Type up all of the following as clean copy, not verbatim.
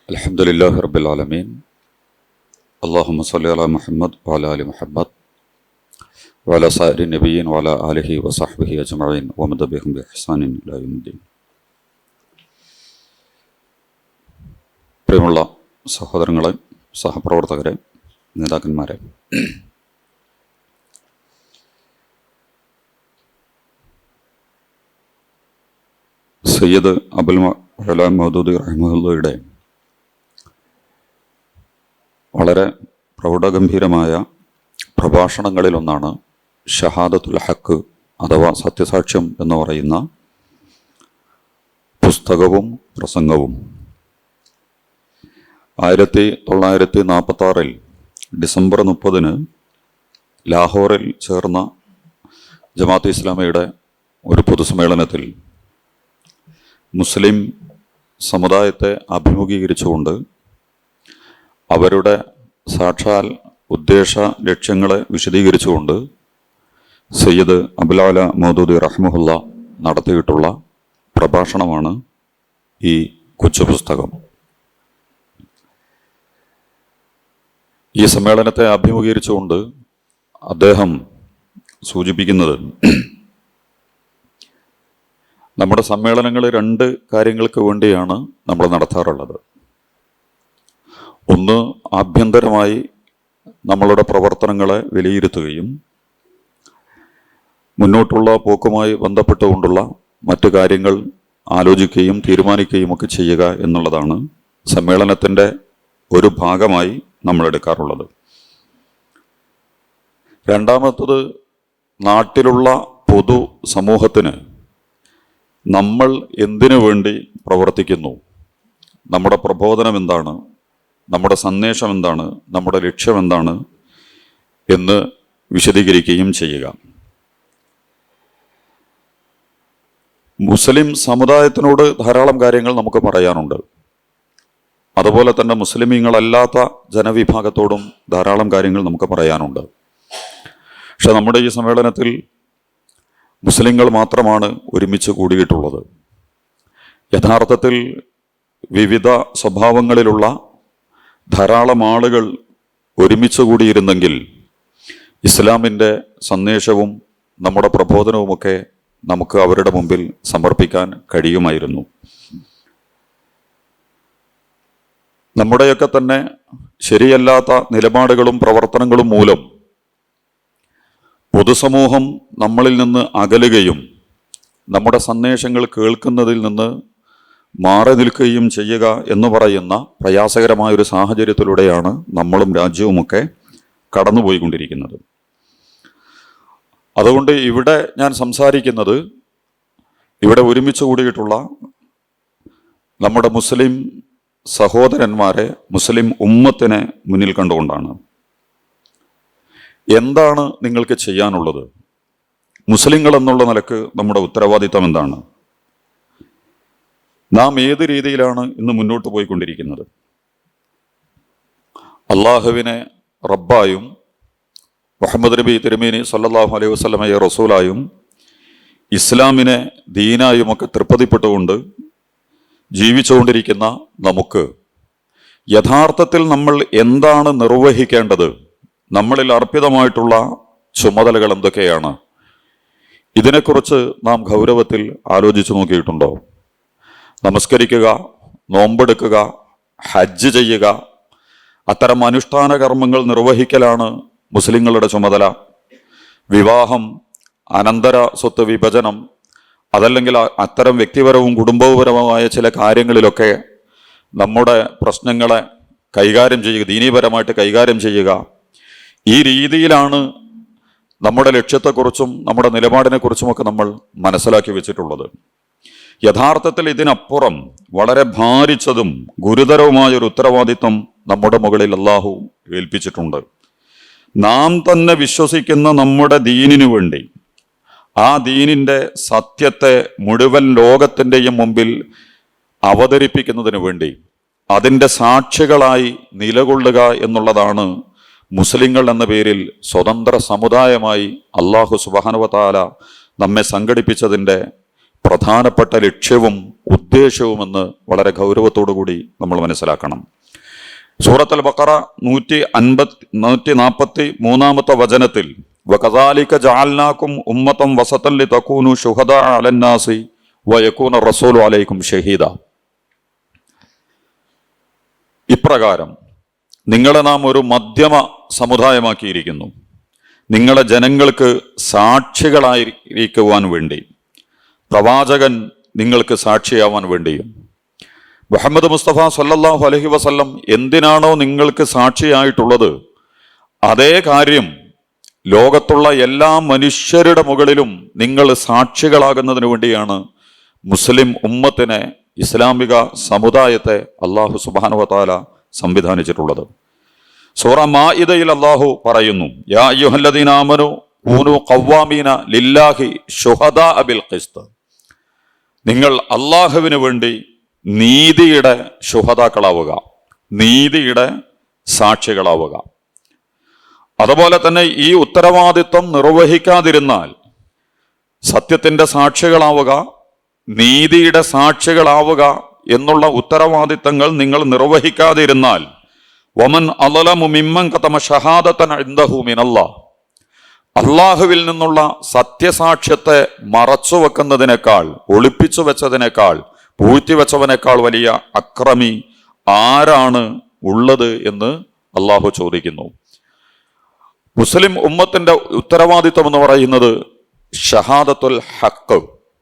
അൽഹംദുലില്ലാഹി റബ്ബിൽ ആലമീൻ. അല്ലാഹുമ്മ സ്വല്ലി അലാ മുഹമ്മദ് വഅലാ ആലി മുഹമ്മദ് വഅലാ സായിരി നബിയ്യീൻ വഅലാ ആലിഹി വസഹ്ബിഹി അജ്മഈൻ വമൻ തബിഅഹും ബിഇഹ്സാനിൻ ഇലാ യൗമിദ്ദീൻ. പ്രിയമുള്ള സഹോദരങ്ങളെ, സഹപ്രവർത്തകരെ, നേതാക്കന്മാരെ, സയ്യിദ് അബുൽ അലാ മൗദൂദി റഹിമഹുള്ളയുടെ വളരെ പ്രൗഢഗംഭീരമായ പ്രഭാഷണങ്ങളിലൊന്നാണ് ഷഹാദത്തുൽ ഹക്ക് അഥവാ സത്യസാക്ഷ്യം എന്ന് പറയുന്ന പുസ്തകവും പ്രസംഗവും. 1946 ഡിസംബർ 30 ലാഹോറിൽ ചേർന്ന ജമാഅത്തെ ഇസ്ലാമിയുടെ ഒരു പൊതുസമ്മേളനത്തിൽ മുസ്ലിം സമുദായത്തെ അഭിമുഖീകരിച്ചുകൊണ്ട് അവരുടെ സാക്ഷാൽ ഉദ്ദേശ ലക്ഷ്യങ്ങളെ വിശദീകരിച്ചുകൊണ്ട് സയ്യിദ് അബുൽ അലാ മൗദൂദി റഹിമഹുള്ള നടത്തിയിട്ടുള്ള പ്രഭാഷണമാണ് ഈ കൊച്ചു പുസ്തകം. ഈ സമ്മേളനത്തെ അഭിമുഖീകരിച്ചുകൊണ്ട് അദ്ദേഹം സൂചിപ്പിക്കുന്നത്, നമ്മുടെ സമ്മേളനങ്ങൾ 2 കാര്യങ്ങൾക്ക് വേണ്ടിയാണ് നമ്മൾ നടത്താറുള്ളത്. ഒന്ന്, ആഭ്യന്തരമായി നമ്മളുടെ പ്രവർത്തനങ്ങളെ വിലയിരുത്തുകയും മുന്നോട്ടുള്ള പോക്കുമായി ബന്ധപ്പെട്ടുകൊണ്ടുള്ള മറ്റു കാര്യങ്ങൾ ആലോചിക്കുകയും തീരുമാനിക്കുകയും ഒക്കെ ചെയ്യുക എന്നുള്ളതാണ് സമ്മേളനത്തിൻ്റെ ഒരു ഭാഗമായി നമ്മൾ എടുക്കാറുള്ളത്. രണ്ടാമത്തത്, നാട്ടിലുള്ള പൊതു സമൂഹത്തിന് നമ്മൾ എന്തിനു വേണ്ടി പ്രവർത്തിക്കുന്നു, നമ്മുടെ പ്രബോധനം എന്താണ്, നമ്മുടെ സന്ദേശം എന്താണ്, നമ്മുടെ ലക്ഷ്യം എന്താണ് എന്ന് വിശദീകരിക്കുകയും ചെയ്യുക. മുസ്ലിം സമുദായത്തിനോട് ധാരാളം കാര്യങ്ങൾ നമുക്ക് പറയാനുണ്ട്. അതുപോലെ തന്നെ മുസ്ലിമീങ്ങളല്ലാത്ത ജനവിഭാഗത്തോടും ധാരാളം കാര്യങ്ങൾ നമുക്ക് പറയാനുണ്ട്. പക്ഷെ നമ്മുടെ ഈ സമ്മേളനത്തിൽ മുസ്ലിങ്ങൾ മാത്രമാണ് ഒരുമിച്ച് കൂടിയിട്ടുള്ളത്. യഥാർത്ഥത്തിൽ വിവിധ സ്വഭാവങ്ങളിലുള്ള ധാരാളം ആളുകൾ ഒരുമിച്ച് കൂടിയിരുന്നെങ്കിൽ ഇസ്ലാമിൻ്റെ സന്ദേശവും നമ്മുടെ പ്രബോധനവുമൊക്കെ നമുക്ക് അവരുടെ മുമ്പിൽ സമർപ്പിക്കാൻ കഴിയുമായിരുന്നു. നമ്മുടെയൊക്കെ തന്നെ ശരിയല്ലാത്ത നിലപാടുകളും പ്രവർത്തനങ്ങളും മൂലം പൊതുസമൂഹം നമ്മളിൽ നിന്ന് അകലുകയും നമ്മുടെ സന്ദേശങ്ങൾ കേൾക്കുന്നതിൽ നിന്ന് മാറി നിൽക്കുകയും ചെയ്യുക എന്ന് പറയുന്ന പ്രയാസകരമായൊരു സാഹചര്യത്തിലൂടെയാണ് നമ്മളും രാജ്യവുമൊക്കെ കടന്നുപോയിക്കൊണ്ടിരിക്കുന്നത്. അതുകൊണ്ട് ഇവിടെ ഞാൻ സംസാരിക്കുന്നത് ഇവിടെ ഒരുമിച്ച് കൂടിയിട്ടുള്ള നമ്മുടെ മുസ്ലിം സഹോദരന്മാരെ, മുസ്ലിം ഉമ്മത്തിനെ മുന്നിൽ കണ്ടുകൊണ്ടാണ്. എന്താണ് നിങ്ങൾക്ക് ചെയ്യാനുള്ളത്? മുസ്ലിങ്ങൾ എന്നുള്ള നിലക്ക് നമ്മുടെ ഉത്തരവാദിത്തം എന്താണ്? നാം ഏത് രീതിയിലാണ് ഇന്ന് മുന്നോട്ട് പോയിക്കൊണ്ടിരിക്കുന്നത്? അള്ളാഹുവിനെ റബ്ബായും മുഹമ്മദ് നബി തിരുമേനി സല്ലല്ലാഹു അലൈഹി വസല്ലമയെ റസൂലായും ഇസ്ലാമിനെ ദീനായുമൊക്കെ തൃപ്തിപ്പെട്ടുകൊണ്ട് ജീവിച്ചുകൊണ്ടിരിക്കുന്ന നമുക്ക് യഥാർത്ഥത്തിൽ നമ്മൾ എന്താണ് നിർവഹിക്കേണ്ടത്? നമ്മളിൽ അർപ്പിതമായിട്ടുള്ള ചുമതലകൾ എന്തൊക്കെയാണ്? ഇതിനെക്കുറിച്ച് നാം ഗൗരവത്തിൽ ആലോചിച്ചു നോക്കിയിട്ടുണ്ടോ? നമസ്കരിക്കുക, നോമ്പെടുക്കുക, ഹജ്ജ് ചെയ്യുക, അത്തരം അനുഷ്ഠാന കർമ്മങ്ങൾ നിർവഹിക്കലാണ് മുസ്ലിങ്ങളുടെ ചുമതല. വിവാഹം, അനന്തര സ്വത്ത് വിഭജനം, അതല്ലെങ്കിൽ അത്തരം വ്യക്തിപരവും കുടുംബപരവുമായ ചില കാര്യങ്ങളിലൊക്കെ നമ്മുടെ പ്രശ്നങ്ങളെ കൈകാര്യം ചെയ്യുക, ദീനീപരമായിട്ട് കൈകാര്യം ചെയ്യുക. ഈ രീതിയിലാണ് നമ്മുടെ ലക്ഷ്യത്തെക്കുറിച്ചും നമ്മുടെ നിലപാടിനെക്കുറിച്ചുമൊക്കെ നമ്മൾ മനസ്സിലാക്കി വെച്ചിട്ടുള്ളത്. യഥാർത്ഥത്തിൽ ഇതിനപ്പുറം വളരെ ഭാരിച്ചതും ഗുരുതരവുമായൊരു ഉത്തരവാദിത്വം നമ്മുടെ മുകളിൽ അല്ലാഹു ഏൽപ്പിച്ചിട്ടുണ്ട്. നാം തന്നെ വിശ്വസിക്കുന്ന നമ്മുടെ ദീനിനു വേണ്ടി, ആ ദീനിൻ്റെ സത്യത്തെ മുഴുവൻ ലോകത്തിൻ്റെയും മുമ്പിൽ അവതരിപ്പിക്കുന്നതിന് വേണ്ടി അതിൻ്റെ സാക്ഷികളായി നിലകൊള്ളുക എന്നുള്ളതാണ് മുസ്ലിങ്ങൾ എന്ന പേരിൽ സ്വതന്ത്ര സമുദായമായി അല്ലാഹു സുബ്ഹാനഹു വ തആല നമ്മെ സംഘടിപ്പിച്ചതിൻ്റെ പ്രധാനപ്പെട്ട ലക്ഷ്യവും ഉദ്ദേശവുമെന്ന് വളരെ ഗൗരവത്തോടുകൂടി നമ്മൾ മനസ്സിലാക്കണം. സൂറത്തുൽ ബഖറ 143 വചനത്തിൽ വകദാലിക ജഅൽനാകും ഉമ്മതൻ വസതൻ ലിതകൂനു ശുഹദാ അലന്നാസി വയകൂന റസൂലു അലൈക്കും ഷഹീദ. ഇപ്രകാരം നിങ്ങളെ നാം ഒരു മധ്യമ സമുദായമാക്കിയിരിക്കുന്നു, നിങ്ങളെ ജനങ്ങൾക്ക് സാക്ഷികളായിരിക്കുവാൻ വേണ്ടി, പ്രവാചകൻ നിങ്ങൾക്ക് സാക്ഷിയാവാൻ വേണ്ടിയും. മുഹമ്മദ് മുസ്തഫ സല്ലല്ലാഹു അലൈഹി വസല്ലം എന്തിനാണോ നിങ്ങൾക്ക് സാക്ഷിയായിട്ടുള്ളത്, അതേ കാര്യം ലോകത്തുള്ള എല്ലാ മനുഷ്യരുടെ മുകളിലും നിങ്ങൾ സാക്ഷികളാകുന്നതിന് വേണ്ടിയാണ് മുസ്ലിം ഉമ്മത്തിനെ, ഇസ്ലാമിക സമുദായത്തെ അല്ലാഹു സുബ്ഹാനഹു വ തആല സംവിധാനിച്ചിട്ടുള്ളത്. സൂറ മാഇദയിൽ അല്ലാഹു പറയുന്നു, യാ അയ്യുഹല്ലദീന ആമനു കൂനു ഖവ്വാമീന ലില്ലാഹി ശുഹദാ ബിൽ ഖിസ്ത്. നിങ്ങൾ അല്ലാഹുവിന് വേണ്ടി നീതിയുടെ ശുഹദാക്കളാവുക, നീതിയുടെ സാക്ഷികളാവുക. അതുപോലെ തന്നെ ഈ ഉത്തരവാദിത്വം നിർവഹിക്കാതിരുന്നാൽ, സത്യത്തിന്റെ സാക്ഷികളാവുക, നീതിയുടെ സാക്ഷികളാവുക എന്നുള്ള ഉത്തരവാദിത്തങ്ങൾ നിങ്ങൾ നിർവഹിക്കാതിരുന്നാൽ, വമൻ അളലമു മിമ്മൻ കതമ ഷഹാദതൻ ഇൻദഹു മിനല്ലാഹ്, അള്ളാഹുവിൽ നിന്നുള്ള സത്യസാക്ഷ്യത്തെ മറച്ചു വെക്കുന്നതിനേക്കാൾ, ഒളിപ്പിച്ചു വെച്ചതിനേക്കാൾ, പൂഴ്ത്തിവെച്ചവനേക്കാൾ വലിയ അക്രമി ആരാണ് ഉള്ളത് എന്ന് അള്ളാഹു ചോദിക്കുന്നു. മുസ്ലിം ഉമ്മത്തിന്റെ ഉത്തരവാദിത്വം എന്ന് പറയുന്നത് ഷഹാദത്തുൽ ഹഖ്,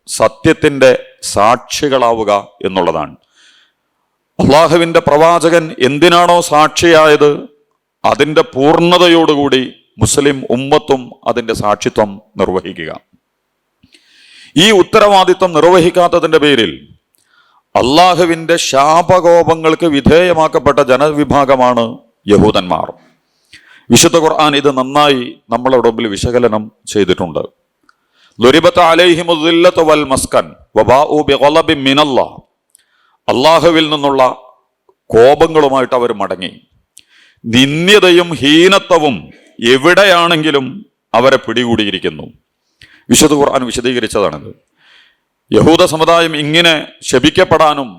സത്യത്തിന്റെ സാക്ഷികളാവുക എന്നുള്ളതാണ്. അള്ളാഹുവിന്റെ പ്രവാചകൻ എന്തിനാണോ സാക്ഷിയായത്, അതിന്റെ പൂർണ്ണതയോടുകൂടി മുസ്ലിം ഉമ്മത്തും അതിന്റെ സാക്ഷിത്വം നിർവഹിക്കുക. ഈ ഉത്തരവാദിത്വം നിർവഹിക്കാത്തതിന്റെ പേരിൽ അള്ളാഹുവിന്റെ ശാപകോപങ്ങൾക്ക് വിധേയമാക്കപ്പെട്ട ജനവിഭാഗമാണ് യഹൂദന്മാർ. വിശുദ്ധ ഖുർആൻ ഇത് നന്നായി നമ്മളോട് മുമ്പിൽ വിശകലനം ചെയ്തിട്ടുണ്ട്. ലുരിബത അലൈഹിമു ദില്ലത്തു വൽ മസ്കൻ വബാഉ ബിഗളബിൻ മിനല്ലാഹ്. അള്ളാഹുവിൽ നിന്നുള്ള കോപങ്ങളുമായിട്ട് അവർ മടങ്ങി. നിന്ദ്യതയും ഹീനത്വവും എവിടെയാണെങ്കിലും അവരെ പിടികൂടിയിരിക്കുന്നു. വിശുദ്ധ ഖുർആൻ വിശദീകരിച്ചതാണിത്. യഹൂദ സമുദായം ഇങ്ങനെ ശപിക്കപ്പെടാനും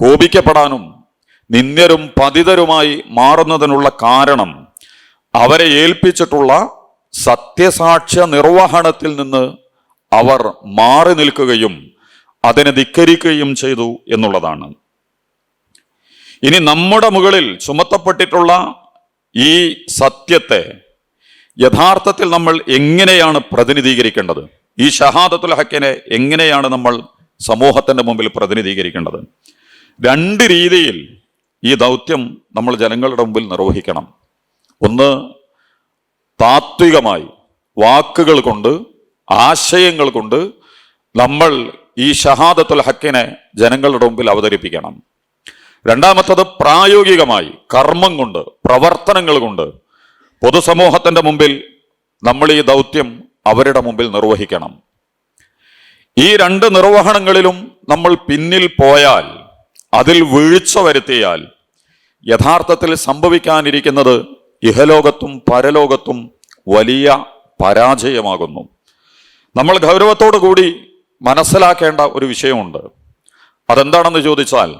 കോപിക്കപ്പെടാനും നിന്ദ്യരും പതിതരുമായി മാറുന്നതിനുള്ള കാരണം അവരെ ഏൽപ്പിച്ചിട്ടുള്ള സത്യസാക്ഷ്യ നിർവഹണത്തിൽ നിന്ന് അവർ മാറി നിൽക്കുകയും അതിനെ ധിക്കരിക്കുകയും ചെയ്തു എന്നുള്ളതാണ്. ഇനി നമ്മുടെ മുകളിൽ ചുമത്തപ്പെട്ടിട്ടുള്ള ഈ സത്യത്തെ യഥാർത്ഥത്തിൽ നമ്മൾ എങ്ങനെയാണ് പ്രതിനിധീകരിക്കേണ്ടത്? ഈ ഷഹാദത്തുൽ ഹക്കിനെ എങ്ങനെയാണ് നമ്മൾ സമൂഹത്തിന്റെ മുമ്പിൽ പ്രതിനിധീകരിക്കേണ്ടത്? രണ്ട് രീതിയിൽ ഈ ദൗത്യം നമ്മൾ ജനങ്ങളുടെ മുമ്പിൽ നിർവഹിക്കണം. ഒന്ന്, താത്വികമായി വാക്കുകൾ കൊണ്ട്, ആശയങ്ങൾ കൊണ്ട് നമ്മൾ ഈ ഷഹാദത്തുൽ ഹക്കിനെ ജനങ്ങളുടെ മുമ്പിൽ അവതരിപ്പിക്കണം. രണ്ടാമത്തത് പ്രായോഗികമായി കർമ്മം കൊണ്ട്, പ്രവർത്തനങ്ങൾ കൊണ്ട് പൊതുസമൂഹത്തിന്റെ മുമ്പിൽ നമ്മൾ ഈ ദൗത്യം അവരുടെ മുമ്പിൽ നിർവഹിക്കണം. ഈ രണ്ട് നിർവഹണങ്ങളിലും നമ്മൾ പിന്നിൽ പോയാൽ, അതിൽ വീഴ്ച വരുത്തിയാൽ, യഥാർത്ഥത്തിൽ സംഭവിക്കാനിരിക്കുന്നത് ഇഹലോകത്തും പരലോകത്തും വലിയ പരാജയമാകുന്നു. നമ്മൾ ഗൗരവത്തോടു കൂടി മനസ്സിലാക്കേണ്ട ഒരു വിഷയമുണ്ട്. അതെന്താണെന്ന് ചോദിച്ചാൽ,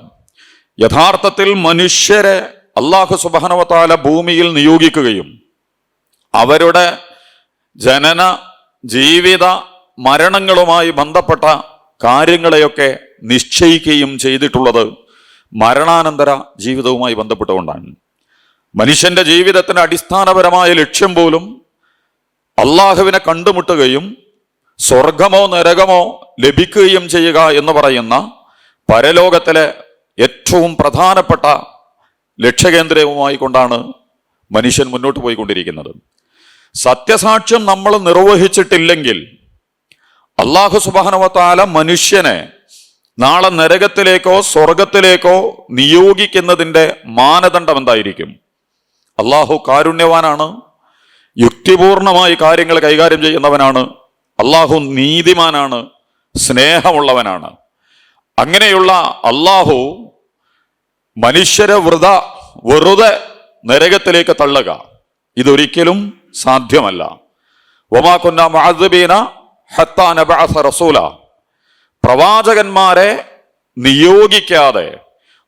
യഥാർത്ഥത്തിൽ മനുഷ്യരെ അല്ലാഹു സുബ്ഹാനഹു വ തആല ഭൂമിയിൽ നിയോഗിക്കുകയും അവരുടെ ജനന ജീവിത മരണങ്ങളുമായി ബന്ധപ്പെട്ട കാര്യങ്ങളെയൊക്കെ നിശ്ചയിക്കുകയും ചെയ്തിട്ടുള്ളത് മരണാനന്തര ജീവിതവുമായി ബന്ധപ്പെട്ടുകൊണ്ടാണ്. മനുഷ്യന്റെ ജീവിതത്തിന്റെ അടിസ്ഥാനപരമായ ലക്ഷ്യം പോലും അള്ളാഹുവിനെ കണ്ടുമുട്ടുകയും സ്വർഗമോ നരകമോ ലഭിക്കുകയും ചെയ്യുക എന്ന് പറയുന്ന പരലോകത്തിലെ ഏറ്റവും പ്രധാനപ്പെട്ട ലക്ഷ്യകേന്ദ്രവുമായി കൊണ്ടാണ് മനുഷ്യൻ മുന്നോട്ട് പോയിക്കൊണ്ടിരിക്കുന്നത്. സത്യസാക്ഷ്യം നമ്മൾ നിർവഹിച്ചിട്ടില്ലെങ്കിൽ അല്ലാഹു സുബ്ഹാനഹു വ തആല മനുഷ്യനെ നാളെ നരകത്തിലേക്കോ സ്വർഗത്തിലേക്കോ നിയോഗിക്കുന്നതിൻ്റെ മാനദണ്ഡം എന്തായിരിക്കും? അല്ലാഹു കാരുണ്യവാനാണ്, യുക്തിപൂർണമായി കാര്യങ്ങൾ കൈകാര്യം ചെയ്യുന്നവനാണ്. അല്ലാഹു നീതിമാനാണ്, സ്നേഹമുള്ളവനാണ്. അങ്ങനെയുള്ള അല്ലാഹു മനുഷ്യരെ വെറുതെ നരകത്തിലേക്ക് തള്ളുക ഇതൊരിക്കലും സാധ്യമല്ല. വമാ കുന്നാ മുഅദ്ദിബീന ഹത്താ നബഅസ റസൂല. പ്രവാചകന്മാരെ നിയോഗിക്കാതെ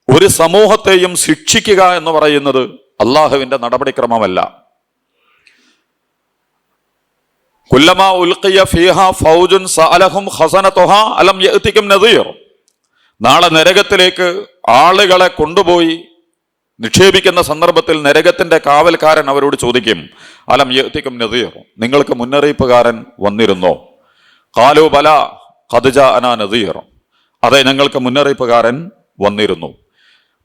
ഒരു സമൂഹത്തെയും ശിക്ഷിക്കുക എന്ന് പറയുന്നത് അള്ളാഹുവിന്റെ നടപടിക്രമമല്ല. കുല്ലമാ ഉൽഖിയ ഫീഹാ ഫൗജുൻ സഅലഹും ഖസനതുഹാ അലം യഅതികും നദീർ. നാളെ നരകത്തിലേക്ക് ആളുകളെ കൊണ്ടുപോയി നിക്ഷേപിക്കുന്ന സന്ദർഭത്തിൽ നരകത്തിന്റെ കാവൽക്കാരൻ അവരോട് ചോദിക്കും, അലം യഅതികും നദീർ, നിങ്ങൾക്ക് മുന്നറിയിപ്പുകാരൻ വന്നിരുന്നോ? ഖാലൂ ബല ഖദ് ജാഅനാ നദീർ, അതെ ഞങ്ങൾക്ക് മുന്നറിയിപ്പുകാരൻ വന്നിരുന്നു.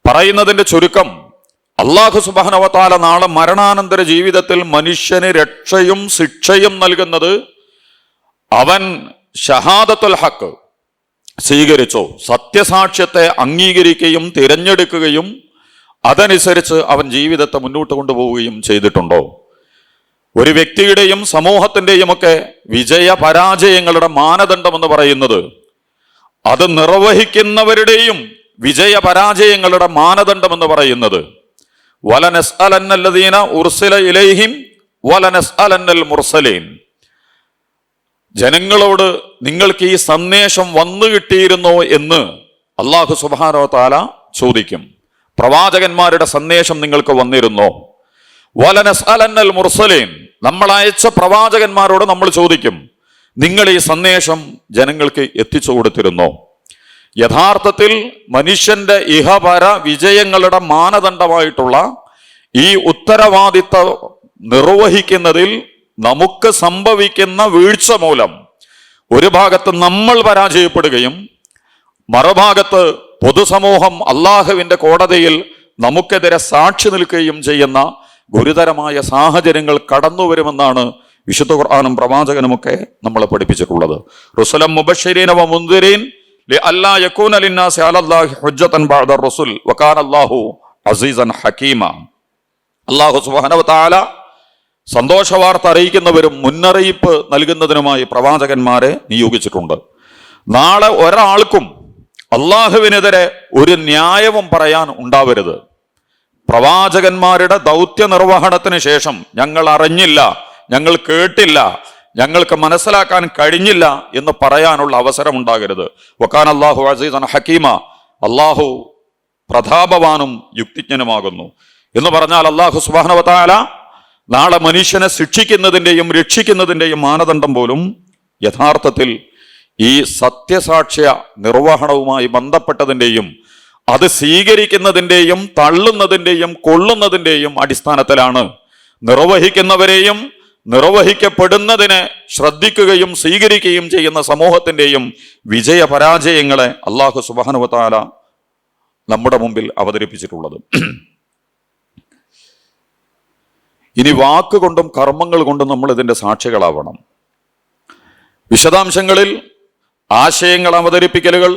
പറയുന്നതിന്റെ ചുരുക്കം, അല്ലാഹു സുബ്ഹാനഹു വ തആല നാളെ മരണാനന്തര ജീവിതത്തിൽ മനുഷ്യന് രക്ഷയും ശിക്ഷയും നൽകുന്നത് അവൻ ഷഹാദത്തുൽ ഹഖ് സ്വീകരിച്ചോ, സത്യസാക്ഷ്യത്തെ അംഗീകരിക്കുകയും തിരഞ്ഞെടുക്കുകയും അതനുസരിച്ച് അവൻ ജീവിതത്തെ മുന്നോട്ട് കൊണ്ടുപോവുകയും ചെയ്തിട്ടുണ്ടോ? ഒരു വ്യക്തിയുടെയും സമൂഹത്തിന്റെയും ഒക്കെ വിജയ പരാജയങ്ങളുടെ മാനദണ്ഡം എന്ന് പറയുന്നത് അത് നിർവഹിക്കുന്നവരുടെയും വിജയ പരാജയങ്ങളുടെ മാനദണ്ഡം എന്ന് പറയുന്നത് വലനസ്അലന്നല്ലദീന ഉർസില ഇലൈഹിം വലനസ്അലന്നൽ മുർസലീൻ. ജനങ്ങളോട് നിങ്ങൾക്ക് ഈ സന്ദേശം വന്നു കിട്ടിയിരുന്നോ എന്ന് അല്ലാഹു സുബ്ഹാനഹു വ തആല ചോദിക്കും. പ്രവാചകന്മാരുടെ സന്ദേശം നിങ്ങൾക്ക് വന്നിരുന്നോ? വലനസ്അലന്നൽ മുർസലീൻ, നമ്മൾ അയച്ച പ്രവാചകന്മാരോട് നമ്മൾ ചോദിക്കും, നിങ്ങൾ ഈ സന്ദേശം ജനങ്ങൾക്ക് എത്തിച്ചു കൊടുത്തിരുന്നോ? യഥാർത്ഥത്തിൽ മനുഷ്യന്റെ ഇഹപര വിജയങ്ങളുടെ മാനദണ്ഡമായിട്ടുള്ള ഈ ഉത്തരവാദിത്വം നിർവഹിക്കുന്നതിൽ നമുക്ക് സംഭവിക്കുന്ന വീഴ്ച മൂലം ഒരു ഭാഗത്ത് നമ്മൾ പരാജയപ്പെടുകയും മറുഭാഗത്ത് പൊതുസമൂഹം അള്ളാഹുവിന്റെ കോടതിയിൽ നമുക്കെതിരെ സാക്ഷി നിൽക്കുകയും ചെയ്യുന്ന ഗുരുതരമായ സാഹചര്യങ്ങൾ കടന്നു വരുമെന്നാണ് വിശുദ്ധ ഖുർആനും പ്രവാചകനുമൊക്കെ നമ്മളെ പഠിപ്പിച്ചിട്ടുള്ളത്. റുസുലൻ മുബശ്ശിരീന വ മുൻദിരീൻ ലിഅല്ലാ യകൂന ലിന്നാസി അലല്ലാഹി ഹുജ്ജതൻ ബഅദ റസുൽ വകാന അല്ലാഹു അസീസൻ ഹകീമ. അല്ലാഹു സുബ്ഹാനഹു വ തആല സന്തോഷവാർത്ത അറിയിക്കുന്നവരും മുന്നറിയിപ്പ് നൽകുന്നതിനുമായി പ്രവാചകന്മാരെ നിയോഗിച്ചിട്ടുണ്ട്. നാളെ ഒരാൾക്കും അള്ളാഹുവിനെതിരെ ഒരു ന്യായവും പറയാൻ ഉണ്ടാവരുത്. പ്രവാചകന്മാരുടെ ദൗത്യ നിർവഹണത്തിന് ശേഷം ഞങ്ങൾ അറിഞ്ഞില്ല, ഞങ്ങൾ കേട്ടില്ല, ഞങ്ങൾക്ക് മനസ്സിലാക്കാൻ കഴിഞ്ഞില്ല എന്ന് പറയാനുള്ള അവസരം ഉണ്ടാകരുത്. വകാന അല്ലാഹു അസീസൻ ഹകീമ, അള്ളാഹു പ്രതാപവാനും യുക്തിജ്ഞനുമാകുന്നു എന്ന് പറഞ്ഞാൽ അല്ലാഹു സുബ്ഹാനഹു വ തആല നാളെ മനുഷ്യനെ ശിക്ഷിക്കുന്നതിൻ്റെയും രക്ഷിക്കുന്നതിൻ്റെയും മാനദണ്ഡം പോലും യഥാർത്ഥത്തിൽ ഈ സത്യസാക്ഷ്യ നിർവഹണവുമായി ബന്ധപ്പെട്ടതിൻ്റെയും അത് സ്വീകരിക്കുന്നതിൻ്റെയും തള്ളുന്നതിൻ്റെയും കൊള്ളുന്നതിൻ്റെയും അടിസ്ഥാനത്തിലാണ്. നിർവഹിക്കുന്നവരെയും നിർവഹിക്കപ്പെടുന്നതിനെ ശ്രദ്ധിക്കുകയും സ്വീകരിക്കുകയും ചെയ്യുന്ന സമൂഹത്തിൻ്റെയും വിജയ പരാജയങ്ങളെ അല്ലാഹു സുബ്ഹാനഹു വ തആല നമ്മുടെ മുമ്പിൽ അവതരിപ്പിച്ചിട്ടുള്ളത്. ഇനി വാക്കുകൊണ്ടും കർമ്മങ്ങൾ കൊണ്ടും നമ്മൾ ഇതിൻ്റെ സാക്ഷികളാവണം. വിശദാംശങ്ങളിൽ ആശയങ്ങൾ അവതരിപ്പിക്കലുകൾ,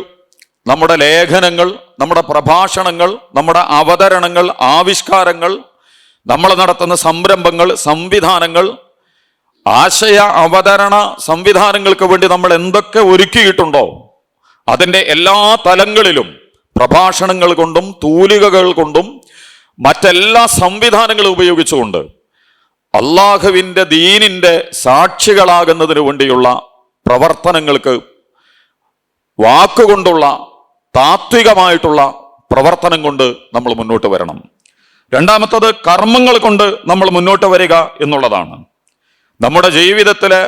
നമ്മുടെ ലേഖനങ്ങൾ, നമ്മുടെ പ്രഭാഷണങ്ങൾ, നമ്മുടെ അവതരണങ്ങൾ, ആവിഷ്കാരങ്ങൾ, നമ്മൾ നടത്തുന്ന സംരംഭങ്ങൾ, സംവിധാനങ്ങൾ, ആശയ അവതരണ സംവിധാനങ്ങൾക്ക് വേണ്ടി നമ്മൾ എന്തൊക്കെ ഒരുക്കിയിട്ടുണ്ടോ അതിൻ്റെ എല്ലാ തലങ്ങളിലും പ്രഭാഷണങ്ങൾ കൊണ്ടും തൂലികകൾ കൊണ്ടും മറ്റെല്ലാ സംവിധാനങ്ങളും ഉപയോഗിച്ചുകൊണ്ട് അള്ളാഹുവിൻ്റെ ദീനിൻ്റെ സാക്ഷികളാകുന്നതിന് വേണ്ടിയുള്ള പ്രവർത്തനങ്ങൾക്ക് വാക്കുകൊണ്ടുള്ള താത്വികമായിട്ടുള്ള പ്രവർത്തനം കൊണ്ട് നമ്മൾ മുന്നോട്ട് വരണം. രണ്ടാമത്തത് കർമ്മങ്ങൾ കൊണ്ട് നമ്മൾ മുന്നോട്ട് വരിക എന്നുള്ളതാണ്. നമ്മുടെ ജീവിതത്തിലെ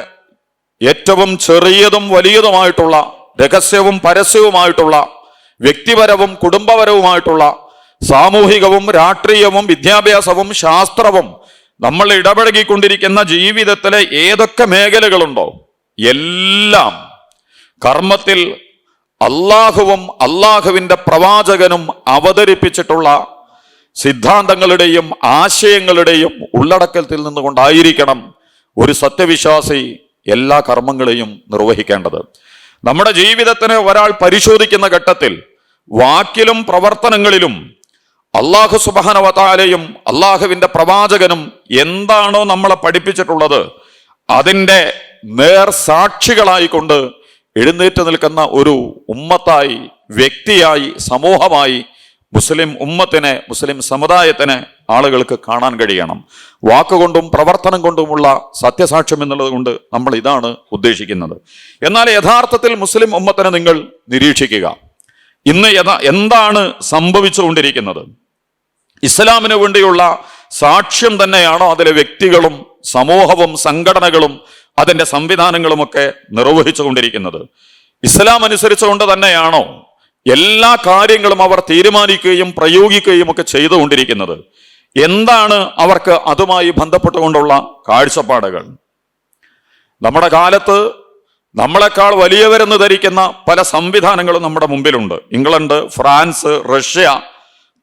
ഏറ്റവും ചെറിയതും വലിയതുമായിട്ടുള്ള രഹസ്യവും പരസ്യവുമായിട്ടുള്ള വ്യക്തിപരവും കുടുംബപരവുമായിട്ടുള്ള സാമൂഹികവും രാഷ്ട്രീയവും വിദ്യാഭ്യാസവും ശാസ്ത്രവും നമ്മൾ ഇടപഴകിക്കൊണ്ടിരിക്കുന്ന ജീവിതത്തിലെ ഏതൊക്കെ മേഖലകളുണ്ടോ എല്ലാം കർമ്മത്തിൽ അള്ളാഹുവും അള്ളാഹുവിൻ്റെ പ്രവാചകനും അവതരിപ്പിച്ചിട്ടുള്ള സിദ്ധാന്തങ്ങളുടെയും ആശയങ്ങളുടെയും ഉള്ളടക്കത്തിൽ നിന്നുകൊണ്ടായിരിക്കണം ഒരു സത്യവിശ്വാസി എല്ലാ കർമ്മങ്ങളെയും നിർവഹിക്കേണ്ടത്. നമ്മുടെ ജീവിതത്തിനെ ഒരാൾ പരിശോധിക്കുന്ന ഘട്ടത്തിൽ വാക്കിലും പ്രവർത്തനങ്ങളിലും അല്ലാഹു സുബ്ഹാനഹു വ തആലയും അള്ളാഹുവിൻ്റെ പ്രവാചകനും എന്താണോ നമ്മളെ പഠിപ്പിച്ചിട്ടുള്ളത് അതിൻ്റെ നേർ സാക്ഷികളായിക്കൊണ്ട് എഴുന്നേറ്റ് നിൽക്കുന്ന ഒരു ഉമ്മത്തായി, വ്യക്തിയായി, സമൂഹമായി മുസ്ലിം ഉമ്മത്തിനെ, മുസ്ലിം സമുദായത്തിനെ ആളുകൾക്ക് കാണാൻ കഴിയണം. വാക്കുകൊണ്ടും പ്രവർത്തനം കൊണ്ടുമുള്ള സത്യസാക്ഷ്യം എന്നുള്ളത് കൊണ്ട് നമ്മൾ ഇതാണ് ഉദ്ദേശിക്കുന്നത്. എന്നാൽ യഥാർത്ഥത്തിൽ മുസ്ലിം ഉമ്മത്തിനെ നിങ്ങൾ നിരീക്ഷിക്കുക. ഇന്ന് എന്താണ് സംഭവിച്ചുകൊണ്ടിരിക്കുന്നത്? ഇസ്ലാമിന് വേണ്ടിയുള്ള സാക്ഷ്യം തന്നെയാണോ അതിലെ വ്യക്തികളും സമൂഹവും സംഘടനകളും അതിൻ്റെ സംവിധാനങ്ങളുമൊക്കെ നിർവഹിച്ചു കൊണ്ടിരിക്കുന്നത്? ഇസ്ലാം അനുസരിച്ചുകൊണ്ട് തന്നെയാണോ എല്ലാ കാര്യങ്ങളും അവർ തീരുമാനിക്കുകയും പ്രയോഗിക്കുകയും ഒക്കെ ചെയ്തുകൊണ്ടിരിക്കുന്നത്? എന്താണ് അവർക്ക് അതുമായി ബന്ധപ്പെട്ടുകൊണ്ടുള്ള കാഴ്ചപ്പാടുകൾ? നമ്മുടെ കാലത്ത് നമ്മളെക്കാൾ വലിയവരെന്ന് ധരിക്കുന്ന പല സംവിധാനങ്ങളും നമ്മുടെ മുമ്പിലുണ്ട്. ഇംഗ്ലണ്ട്, ഫ്രാൻസ്, റഷ്യ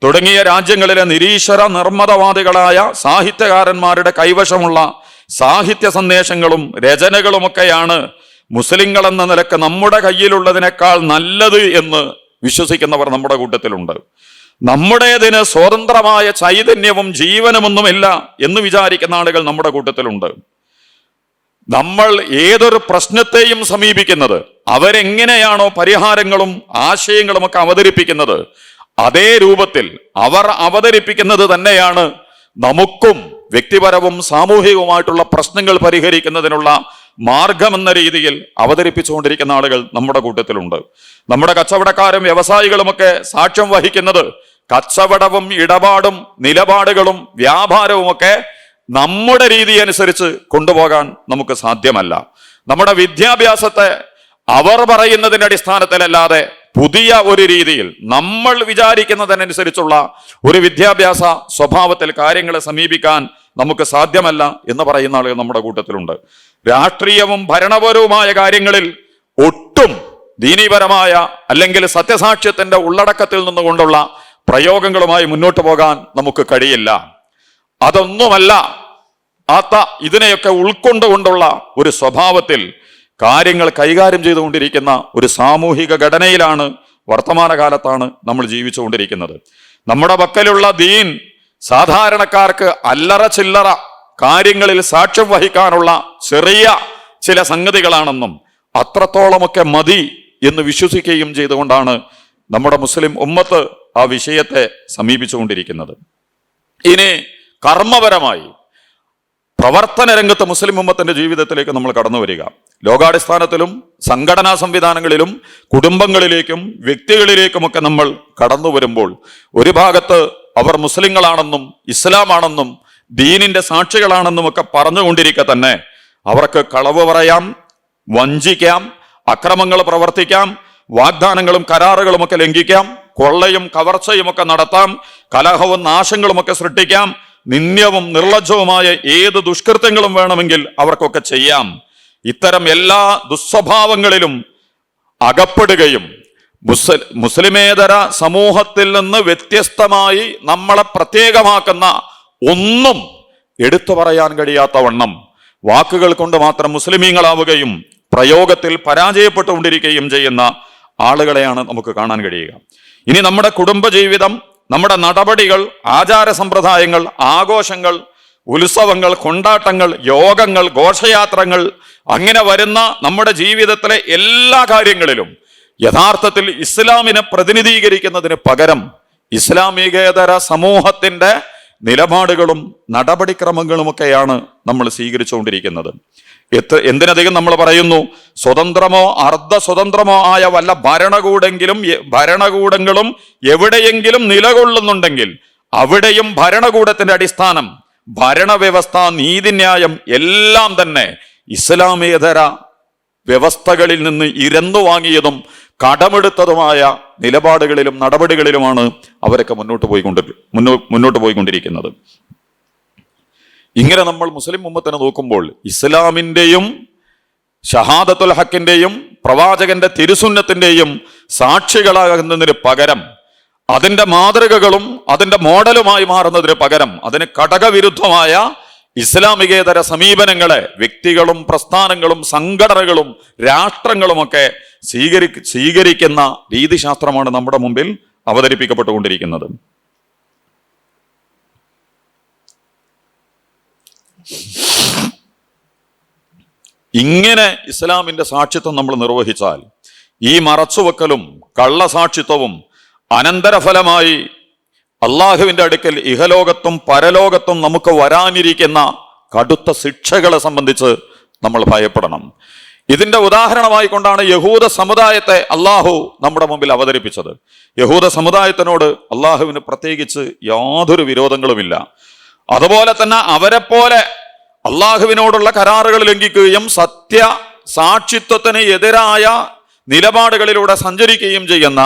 തുടങ്ങിയ രാജ്യങ്ങളിലെ നിരീശ്വര നിർമ്മതവാദികളായ സാഹിത്യകാരന്മാരുടെ കൈവശമുള്ള സാഹിത്യ സന്ദേശങ്ങളും രചനകളുമൊക്കെയാണ് മുസ്ലിങ്ങൾ എന്ന നിലക്ക് നമ്മുടെ കയ്യിലുള്ളതിനേക്കാൾ നല്ലത് എന്ന് വിശ്വസിക്കുന്നവർ നമ്മുടെ കൂട്ടത്തിലുണ്ട്. നമ്മുടേതിന് സ്വതന്ത്രമായ ചൈതന്യവും ജീവനുമൊന്നുമില്ല എന്ന് വിചാരിക്കുന്ന ആളുകൾ നമ്മുടെ കൂട്ടത്തിലുണ്ട്. നമ്മൾ ഏതൊരു പ്രശ്നത്തെയും സമീപിക്കുന്നത് അവരെങ്ങനെയാണോ പരിഹാരങ്ങളും ആശയങ്ങളും ഒക്കെ അവതരിപ്പിക്കുന്നത് അതേ രൂപത്തിൽ അവർ അവതരിപ്പിക്കുന്നത് തന്നെയാണ് നമുക്കും വ്യക്തിപരവും സാമൂഹികവുമായിട്ടുള്ള പ്രശ്നങ്ങൾ പരിഹരിക്കുന്നതിനുള്ള മാർഗമെന്ന രീതിയിൽ അവതരിപ്പിച്ചുകൊണ്ടിരിക്കുന്ന ആളുകൾ നമ്മുടെ കൂട്ടത്തിലുണ്ട്. നമ്മുടെ കച്ചവടക്കാരും വ്യവസായികളുമൊക്കെ സാക്ഷ്യം വഹിക്കുന്നത് കച്ചവടവും ഇടപാടും നിലപാടുകളും വ്യാപാരവുമൊക്കെ നമ്മുടെ രീതി അനുസരിച്ച് കൊണ്ടുപോകാൻ നമുക്ക് സാധ്യമല്ല. നമ്മുടെ വിദ്യാഭ്യാസത്തെ അവർ പറയുന്നതിന്റെ അടിസ്ഥാനത്തിലല്ലാതെ പുതിയ ഒരു രീതിയിൽ നമ്മൾ വിചാരിക്കുന്നതിനനുസരിച്ചുള്ള ഒരു വിദ്യാഭ്യാസ സ്വഭാവത്തിൽ കാര്യങ്ങളെ സമീപിക്കാൻ നമുക്ക് സാധ്യമല്ല എന്ന് പറയുന്ന ആളുകൾ നമ്മുടെ കൂട്ടത്തിലുണ്ട്. രാഷ്ട്രീയവും ഭരണപരവുമായ കാര്യങ്ങളിൽ ഒട്ടും ദീനീപരമായ അല്ലെങ്കിൽ സത്യസാക്ഷ്യത്തിന്റെ ഉള്ളടക്കത്തിൽ നിന്നുകൊണ്ടുള്ള പ്രയോഗങ്ങളുമായി മുന്നോട്ട് പോകാൻ നമുക്ക് കഴിയില്ല. അതൊന്നുമല്ല, ഇതിനെയൊക്കെ ഉൾക്കൊണ്ടുകൊണ്ടുള്ള ഒരു സ്വഭാവത്തിൽ കാര്യങ്ങൾ കൈകാര്യം ചെയ്തുകൊണ്ടിരിക്കുന്ന ഒരു സാമൂഹിക ഘടനയിലാണ് വർത്തമാനകാലത്താണ് നമ്മൾ ജീവിച്ചുകൊണ്ടിരിക്കുന്നത്. നമ്മുടെ പക്കലുള്ള ദീൻ സാധാരണക്കാർക്ക് അല്ലറ ചില്ലറ കാര്യങ്ങളിൽ സാക്ഷ്യം വഹിക്കാനുള്ള ചെറിയ ചില സംഗതികളാണെന്നും അത്രത്തോളമൊക്കെ മതി എന്ന് വിശ്വസിക്കുകയും ചെയ്തുകൊണ്ടാണ് നമ്മുടെ മുസ്ലിം ഉമ്മത്ത് ആ വിഷയത്തെ സമീപിച്ചുകൊണ്ടിരിക്കുന്നത്. ഇനി കർമ്മപരമായി പ്രവർത്തന രംഗത്ത് മുസ്ലിം ഉമ്മത്തിന്റെ ജീവിതത്തിലേക്ക് നമ്മൾ കടന്നു വരിക. ലോകാടിസ്ഥാനത്തിലും സംഘടനാ സംവിധാനങ്ങളിലും കുടുംബങ്ങളിലേക്കും വ്യക്തികളിലേക്കുമൊക്കെ നമ്മൾ കടന്നു വരുമ്പോൾ ഒരു ഭാഗത്ത് അവർ മുസ്ലിങ്ങളാണെന്നും ഇസ്ലാമാണെന്നും ദീനിന്റെ സാക്ഷികളാണെന്നും ഒക്കെ പറഞ്ഞുകൊണ്ടിരിക്കെ തന്നെ അവർക്ക് കളവ് പറയാം, വഞ്ചിക്കാം, അക്രമങ്ങൾ പ്രവർത്തിക്കാം, വാഗ്ദാനങ്ങളും കരാറുകളും ഒക്കെ ലംഘിക്കാം, കൊള്ളയും കവർച്ചയും ഒക്കെ നടത്താം, കലഹവും നാശങ്ങളുമൊക്കെ സൃഷ്ടിക്കാം, നിന്ദ്യവും നിർലജ്ജവുമായ ഏത് ദുഷ്കൃത്യങ്ങളും വേണമെങ്കിൽ അവർക്കൊക്കെ ചെയ്യാം. ഇത്തരം എല്ലാ ദുസ്വഭാവങ്ങളിലും അകപ്പെടുകയും മുസ്ലിമേതര സമൂഹത്തിൽ നിന്ന് വ്യത്യസ്തമായി നമ്മളെ പ്രത്യേകമാക്കുന്ന ഒന്നും എടുത്തു പറയാൻ കഴിയാത്ത വണ്ണം വാക്കുകൾ കൊണ്ട് മാത്രം മുസ്ലിമീങ്ങളാവുകയും പ്രയോഗത്തിൽ പരാജയപ്പെട്ടുകൊണ്ടിരിക്കുകയും ചെയ്യുന്ന ആളുകളെയാണ് നമുക്ക് കാണാൻ കഴിയുക. ഇനി നമ്മുടെ കുടുംബജീവിതം, നമ്മുടെ നടപടികൾ, ആചാര സമ്പ്രദായങ്ങൾ, ആഘോഷങ്ങൾ, ഉത്സവങ്ങൾ, കൊണ്ടാട്ടങ്ങൾ, യോഗങ്ങൾ, ഘോഷയാത്രകൾ, അങ്ങനെ വരുന്ന നമ്മുടെ ജീവിതത്തിലെ എല്ലാ കാര്യങ്ങളിലും യഥാർത്ഥത്തിൽ ഇസ്ലാമിനെ പ്രതിനിധീകരിക്കുന്നതിന് പകരം ഇസ്ലാമികേതര സമൂഹത്തിന്റെ നിലപാടുകളും നടപടിക്രമങ്ങളുമൊക്കെയാണ് നമ്മൾ സ്വീകരിച്ചുകൊണ്ടിരിക്കുന്നത്. എന്തിനധികം നമ്മൾ പറയുന്നു, സ്വതന്ത്രമോ അർദ്ധ സ്വതന്ത്രമോ ആയ വല്ല ഭരണകൂടങ്ങളും എവിടെയെങ്കിലും നിലകൊള്ളുന്നുണ്ടെങ്കിൽ അവിടെയും ഭരണകൂടത്തിന്റെ അടിസ്ഥാനം, ഭരണവ്യവസ്ഥ, നീതിന്യായം എല്ലാം തന്നെ ഇസ്ലാമേതര വ്യവസ്ഥകളിൽ നിന്ന് ഇരന്നു വാങ്ങിയതും കടമെടുത്തതുമായ നിലപാടുകളിലും നടപടികളിലുമാണ് അവരൊക്കെ മുന്നോട്ട് പോയിക്കൊണ്ടിരിക്കുന്നത്. ഇങ്ങനെ നമ്മൾ മുസ്ലിം ഉമ്മത്തിനെ നോക്കുമ്പോൾ ഇസ്ലാമിന്റെയും ഷഹാദത്തുൽ ഹക്കിന്റെയും പ്രവാചകന്റെ തിരുസുന്നത്തിന്റെയും സാക്ഷികളാകുന്നതിന് പകരം അതിന്റെ മാതൃകകളും അതിന്റെ മോഡലുമായി മാറുന്നതിന് പകരം അതിന് ഘടകവിരുദ്ധമായ ഇസ്ലാമികേതര സമീപനങ്ങളെ വ്യക്തികളും പ്രസ്ഥാനങ്ങളും സംഘടനകളും രാഷ്ട്രങ്ങളുമൊക്കെ സ്വീകരിക്കുന്ന രീതിശാസ്ത്രമാണ് നമ്മുടെ മുമ്പിൽ അവതരിപ്പിക്കപ്പെട്ടുകൊണ്ടിരിക്കുന്നത്. ഇങ്ങനെ ഇസ്ലാമിന്റെ സാക്ഷിത്വം നമ്മൾ നിർവഹിച്ചാൽ ഈ മറച്ചുവെക്കലും കള്ളസാക്ഷിത്വവും അനന്തരഫലമായി അള്ളാഹുവിന്റെ അടുക്കൽ ഇഹലോകത്തും പരലോകത്തും നമുക്ക് വരാനിരിക്കുന്ന കടുത്ത ശിക്ഷകളെ സംബന്ധിച്ച് നമ്മൾ ഭയപ്പെടണം. ഇതിന്റെ ഉദാഹരണമായി കൊണ്ടാണ് യഹൂദ സമുദായത്തെ അള്ളാഹു നമ്മുടെ മുമ്പിൽ അവതരിപ്പിച്ചത്. യഹൂദ സമുദായത്തിനോട് അള്ളാഹുവിന് പ്രത്യേകിച്ച് യാതൊരു വിരോധങ്ങളുമില്ല. അതുപോലെ തന്നെ അവരെ പോലെ അള്ളാഹുവിനോടുള്ള കരാറുകൾ ലംഘിക്കുകയും സത്യ സാക്ഷിത്വത്തിന് എതിരായ നിലപാടുകളിലൂടെ സഞ്ചരിക്കുകയും ചെയ്യുന്ന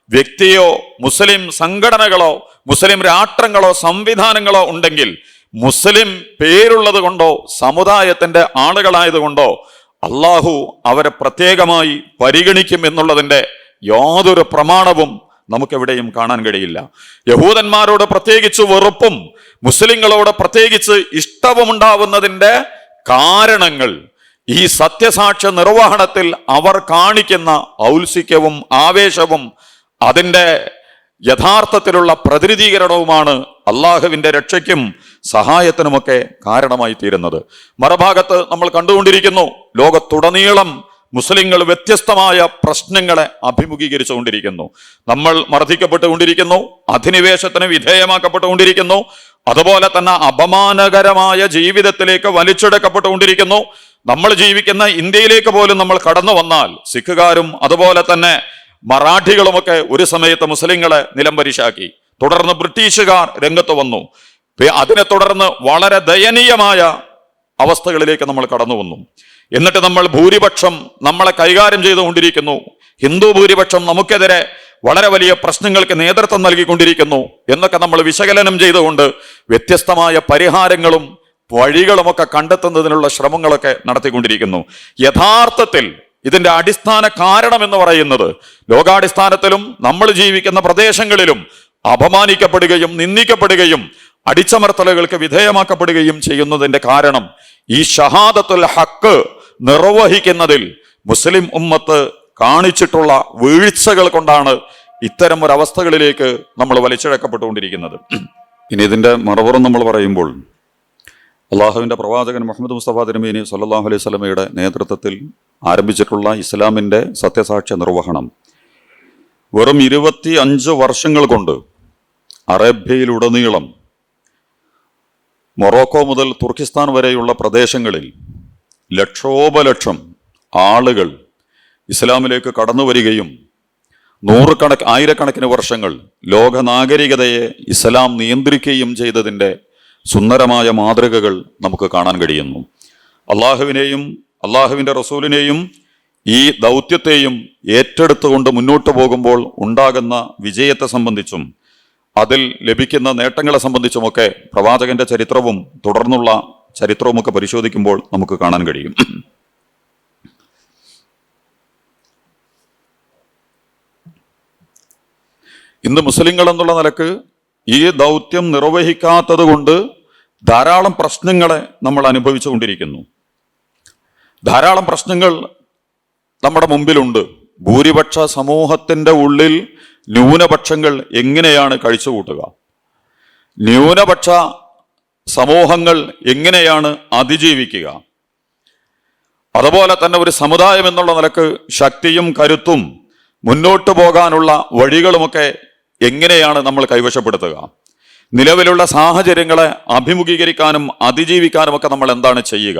വ്യക്തിയോ മുസ്ലിം സംഘടനകളോ മുസ്ലിം രാഷ്ട്രങ്ങളോ സംവിധാനങ്ങളോ ഉണ്ടെങ്കിൽ മുസ്ലിം പേരുള്ളത് കൊണ്ടോ സമുദായത്തിന്റെ ആളുകളായതുകൊണ്ടോ അള്ളാഹു അവരെ പ്രത്യേകമായി പരിഗണിക്കും എന്നുള്ളതിന്റെ യാതൊരു പ്രമാണവും നമുക്കെവിടെയും കാണാൻ കഴിയില്ല. യഹൂദന്മാരോട് പ്രത്യേകിച്ച് വെറുപ്പും മുസ്ലിങ്ങളോട് പ്രത്യേകിച്ച് ഇഷ്ടവും ഉണ്ടാവുന്നതിന്റെ കാരണങ്ങൾ ഈ സത്യസാക്ഷ്യ നിർവഹണത്തിൽ അവർ കാണിക്കുന്ന ഔത്സുക്യവും ആവേശവും അതിൻ്റെ യഥാർത്ഥത്തിലുള്ള പ്രതിനിധീകരണവുമാണ് അള്ളാഹുവിന്റെ രക്ഷയ്ക്കും സഹായത്തിനുമൊക്കെ കാരണമായി തീരുന്നത്. മറുഭാഗത്ത് നമ്മൾ കണ്ടുകൊണ്ടിരിക്കുന്നു, ലോകത്തുടനീളം മുസ്ലിങ്ങൾ വ്യത്യസ്തമായ പ്രശ്നങ്ങളെ അഭിമുഖീകരിച്ചുകൊണ്ടിരിക്കുന്നു. നമ്മൾ മർദ്ദിക്കപ്പെട്ടുകൊണ്ടിരിക്കുന്നു, അധിനിവേശത്തിന് വിധേയമാക്കപ്പെട്ടുകൊണ്ടിരിക്കുന്നു, അതുപോലെ തന്നെ അപമാനകരമായ ജീവിതത്തിലേക്ക് വലിച്ചെടുക്കപ്പെട്ടുകൊണ്ടിരിക്കുന്നു. നമ്മൾ ജീവിക്കുന്ന ഇന്ത്യയിലേക്ക് പോലും നമ്മൾ കടന്നു വന്നാൽ സിഖുകാരും അതുപോലെ തന്നെ മറാഠികളുമൊക്കെ ഒരു സമയത്ത് മുസ്ലിങ്ങളെ നിലംപരിശാക്കി. തുടർന്ന് ബ്രിട്ടീഷുകാർ രംഗത്ത് വന്നു. അതിനെ തുടർന്ന് വളരെ ദയനീയമായ അവസ്ഥകളിലേക്ക് നമ്മൾ കടന്നു വന്നു. എന്നിട്ട് നമ്മൾ ഭൂരിപക്ഷം നമ്മളെ കൈകാര്യം ചെയ്തുകൊണ്ടിരിക്കുന്നു. ഹിന്ദു ഭൂരിപക്ഷം നമുക്കെതിരെ വളരെ വലിയ പ്രശ്നങ്ങൾക്ക് നേതൃത്വം നൽകിക്കൊണ്ടിരിക്കുന്നു എന്നൊക്കെ നമ്മൾ വിശകലനം ചെയ്തുകൊണ്ട് വ്യത്യസ്തമായ പരിഹാരങ്ങളും വഴികളുമൊക്കെ കണ്ടെത്തുന്നതിനുള്ള ശ്രമങ്ങളൊക്കെ നടത്തിക്കൊണ്ടിരിക്കുന്നു. യഥാർത്ഥത്തിൽ ഇതിന്റെ അടിസ്ഥാന കാരണം എന്ന് പറയുന്നത് ലോകാടിസ്ഥാനത്തിലും നമ്മൾ ജീവിക്കുന്ന പ്രദേശങ്ങളിലും അപമാനിക്കപ്പെടുകയും നിന്ദിക്കപ്പെടുകയും അടിച്ചമർത്തലുകൾക്ക് വിധേയമാക്കപ്പെടുകയും ചെയ്യുന്നതിന്റെ കാരണം ഈ ഷഹാദത്തുൽ ഹക്ക് നിർവഹിക്കുന്നതിൽ മുസ്ലിം ഉമ്മത്ത് കാണിച്ചിട്ടുള്ള വീഴ്ചകൾ കൊണ്ടാണ് ഇത്തരം ഒരു അവസ്ഥകളിലേക്ക് നമ്മൾ വലിച്ചിഴക്കപ്പെട്ടുകൊണ്ടിരിക്കുന്നത്. ഇനി ഇതിന്റെ മറുപുറം നമ്മൾ പറയുമ്പോൾ അള്ളാഹുവിന്റെ പ്രവാചകൻ മുഹമ്മദ് മുസ്തഫ തിരുമേനി സല്ലല്ലാഹു അലൈഹി വസല്ലമയുടെ നേതൃത്വത്തിൽ ആരംഭിച്ചിട്ടുള്ള ഇസ്ലാമിന്റെ സത്യസാക്ഷ്യ നിർവഹണം വെറും 25 വർഷങ്ങൾ കൊണ്ട് അറേബ്യയിലുടനീളം മൊറോക്കോ മുതൽ തുർക്കിസ്ഥാൻ വരെയുള്ള പ്രദേശങ്ങളിൽ ലക്ഷോപലക്ഷം ആളുകൾ ഇസ്ലാമിലേക്ക് കടന്നു വരികയും ആയിരക്കണക്കിന് വർഷങ്ങൾ ലോക നാഗരികതയെ ഇസ്ലാം നിയന്ത്രിക്കുകയും ചെയ്തതിൻ്റെ സുന്ദരമായ മാതൃകകൾ നമുക്ക് കാണാൻ കഴിയുന്നു. അള്ളാഹുവിനെയും അള്ളാഹുവിൻ്റെ റസൂലിനെയും ഈ ദൗത്യത്തെയും ഏറ്റെടുത്തുകൊണ്ട് മുന്നോട്ട് പോകുമ്പോൾ ഉണ്ടാകുന്ന വിജയത്തെ സംബന്ധിച്ചും അതിൽ ലഭിക്കുന്ന നേട്ടങ്ങളെ സംബന്ധിച്ചുമൊക്കെ പ്രവാചകന്റെ ചരിത്രവും തുടർന്നുള്ള ചരിത്രവുമൊക്കെ പരിശോധിക്കുമ്പോൾ നമുക്ക് കാണാൻ കഴിയും. ഇന്ന് മുസ്ലിങ്ങൾ എന്നുള്ള നിലക്ക് ഈ ദൗത്യം നിർവഹിക്കാത്തത് കൊണ്ട് ധാരാളം പ്രശ്നങ്ങളെ നമ്മൾ അനുഭവിച്ചു കൊണ്ടിരിക്കുന്നു. ധാരാളം പ്രശ്നങ്ങൾ നമ്മുടെ മുമ്പിലുണ്ട്. ഭൂരിപക്ഷ സമൂഹത്തിന്റെ ഉള്ളിൽ ന്യൂനപക്ഷങ്ങൾ എങ്ങനെയാണ് കഴിച്ചുകൂട്ടുക, ന്യൂനപക്ഷ സമൂഹങ്ങൾ എങ്ങനെയാണ് അതിജീവിക്കുക, അതുപോലെ തന്നെ ഒരു സമുദായം എന്നുള്ള നിലക്ക് ശക്തിയും കരുത്തും മുന്നോട്ട് പോകാനുള്ള വഴികളുമൊക്കെ എങ്ങനെയാണ് നമ്മൾ കൈവശപ്പെടുത്തുക, നിലവിലുള്ള സാഹചര്യങ്ങളെ അഭിമുഖീകരിക്കാനും അതിജീവിക്കാനുമൊക്കെ നമ്മൾ എന്താണ് ചെയ്യുക.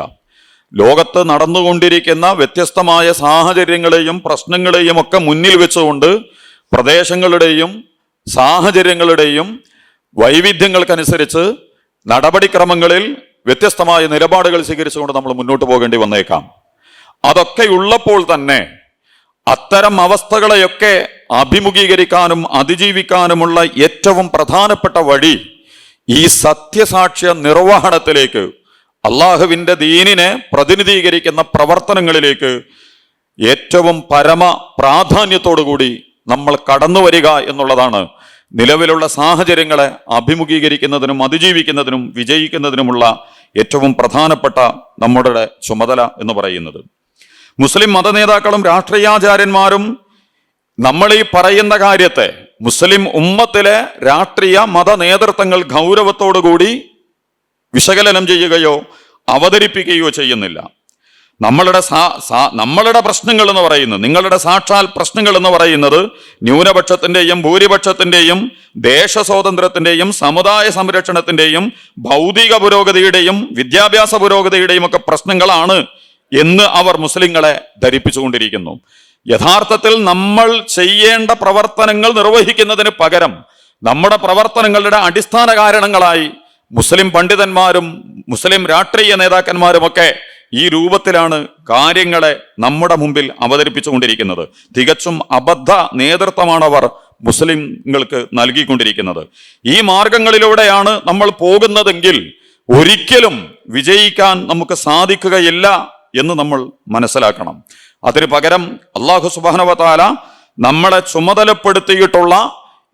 ലോകത്ത് നടന്നുകൊണ്ടിരിക്കുന്ന വ്യത്യസ്തമായ സാഹചര്യങ്ങളെയും പ്രശ്നങ്ങളെയും ഒക്കെ മുന്നിൽ വെച്ചുകൊണ്ട് പ്രദേശങ്ങളുടെയും സാഹചര്യങ്ങളുടെയും വൈവിധ്യങ്ങൾക്കനുസരിച്ച് നടപടിക്രമങ്ങളിൽ വ്യത്യസ്തമായ നിലപാടുകൾ സ്വീകരിച്ചുകൊണ്ട് നമ്മൾ മുന്നോട്ട് പോകേണ്ടി വന്നേക്കാം. അതൊക്കെ ഉള്ളപ്പോൾ തന്നെ അത്തരം അവസ്ഥകളെയൊക്കെ അഭിമുഖീകരിക്കാനും അതിജീവിക്കാനുമുള്ള ഏറ്റവും പ്രധാനപ്പെട്ട വഴി ഈ സത്യസാക്ഷ്യ നിർവഹണത്തിലേക്ക്, അള്ളാഹുവിൻ്റെ ദീനിനെ പ്രതിനിധീകരിക്കുന്ന പ്രവർത്തനങ്ങളിലേക്ക് ഏറ്റവും പരമ പ്രാധാന്യത്തോടുകൂടി നമ്മൾ കടന്നു വരിക എന്നുള്ളതാണ് നിലവിലുള്ള സാഹചര്യങ്ങളെ അഭിമുഖീകരിക്കുന്നതിനും അതിജീവിക്കുന്നതിനും വിജയിക്കുന്നതിനുമുള്ള ഏറ്റവും പ്രധാനപ്പെട്ട നമ്മുടെ ചുമതല എന്ന് പറയുന്നത്. മുസ്ലിം മതനേതാക്കളും രാഷ്ട്രീയാചാര്യന്മാരും നമ്മൾ ഈ പറയുന്ന കാര്യത്തെ മുസ്ലിം ഉമ്മത്തിലെ രാഷ്ട്രീയ മത നേതൃത്വങ്ങൾ ഗൗരവത്തോടുകൂടി വിശകലനം ചെയ്യുകയോ അവതരിപ്പിക്കുകയോ ചെയ്യുന്നില്ല. നമ്മളുടെ പ്രശ്നങ്ങൾ എന്ന് പറയുന്നത്, നിങ്ങളുടെ സാക്ഷാൽ പ്രശ്നങ്ങൾ എന്ന് പറയുന്നത് ന്യൂനപക്ഷത്തിന്റെയും ഭൂരിപക്ഷത്തിന്റെയും ദേശസ്വാതന്ത്ര്യത്തിന്റെയും സമുദായ സംരക്ഷണത്തിന്റെയും ഭൗതിക പുരോഗതിയുടെയും വിദ്യാഭ്യാസ പുരോഗതിയുടെയും ഒക്കെ പ്രശ്നങ്ങളാണ് എന്ന് അവർ മുസ്ലിങ്ങളെ ധരിപ്പിച്ചുകൊണ്ടിരിക്കുന്നു. യഥാർത്ഥത്തിൽ നമ്മൾ ചെയ്യേണ്ട പ്രവർത്തനങ്ങൾ നിർവഹിക്കുന്നതിന് പകരം നമ്മുടെ പ്രവർത്തനങ്ങളുടെ അടിസ്ഥാന കാരണങ്ങളായി മുസ്ലിം പണ്ഡിതന്മാരും മുസ്ലിം രാഷ്ട്രീയ നേതാക്കന്മാരുമൊക്കെ ഈ രൂപത്തിലാണ് കാര്യങ്ങളെ നമ്മുടെ മുമ്പിൽ അവതരിപ്പിച്ചുകൊണ്ടിരിക്കുന്നത്. തികച്ചും അബദ്ധ നേതൃത്വമാണ് അവർ മുസ്ലിങ്ങൾക്ക് നൽകിക്കൊണ്ടിരിക്കുന്നത്. ഈ മാർഗങ്ങളിലൂടെയാണ് നമ്മൾ പോകുന്നതെങ്കിൽ ഒരിക്കലും വിജയിക്കാൻ നമുക്ക് സാധിക്കുകയില്ല എന്ന് നമ്മൾ മനസ്സിലാക്കണം. അതിന് പകരം അല്ലാഹു സുബ്ഹാനഹു വ തആല നമ്മളെ ചുമതലപ്പെടുത്തിയിട്ടുള്ള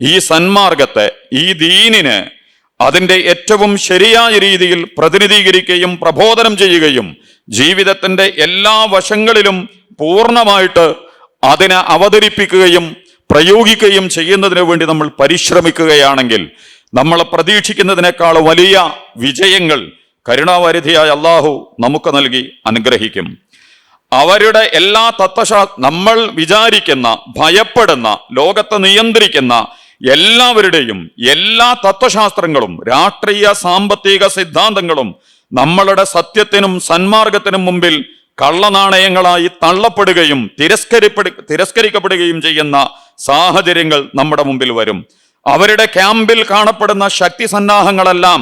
ഈ സന്മാർഗത്തെ, ഈ ദീനിനെ അതിൻ്റെ ഏറ്റവും ശരിയായ രീതിയിൽ പ്രതിനിധീകരിക്കുകയും പ്രബോധനം ചെയ്യുകയും ജീവിതത്തിന്റെ എല്ലാ വശങ്ങളിലും പൂർണ്ണമായിട്ട് അതിനെ അവതരിപ്പിക്കുകയും പ്രയോഗിക്കുകയും ചെയ്യുന്നതിന് വേണ്ടി നമ്മൾ പരിശ്രമിക്കുകയാണെങ്കിൽ നമ്മൾ പ്രതീക്ഷിക്കുന്നതിനേക്കാൾ വലിയ വിജയങ്ങൾ കരുണാവാരിധിയായ അല്ലാഹു നമുക്ക് നൽകി അനുഗ്രഹിക്കും. അവരുടെ എല്ലാ നമ്മൾ വിചാരിക്കുന്ന, ഭയപ്പെടുന്ന, ലോകത്തെ നിയന്ത്രിക്കുന്ന എല്ലാവരുടെയും എല്ലാ തത്വശാസ്ത്രങ്ങളും രാഷ്ട്രീയ സാമ്പത്തിക സിദ്ധാന്തങ്ങളും നമ്മളുടെ സത്യത്തിനും സന്മാർഗത്തിനും മുമ്പിൽ കള്ളനാണയങ്ങളായി തള്ളപ്പെടുകയും തിരസ്കരിക്കപ്പെടുകയും ചെയ്യുന്ന സാഹചര്യങ്ങൾ നമ്മുടെ മുമ്പിൽ വരും. അവരുടെ ക്യാമ്പിൽ കാണപ്പെടുന്ന ശക്തി സന്നാഹങ്ങളെല്ലാം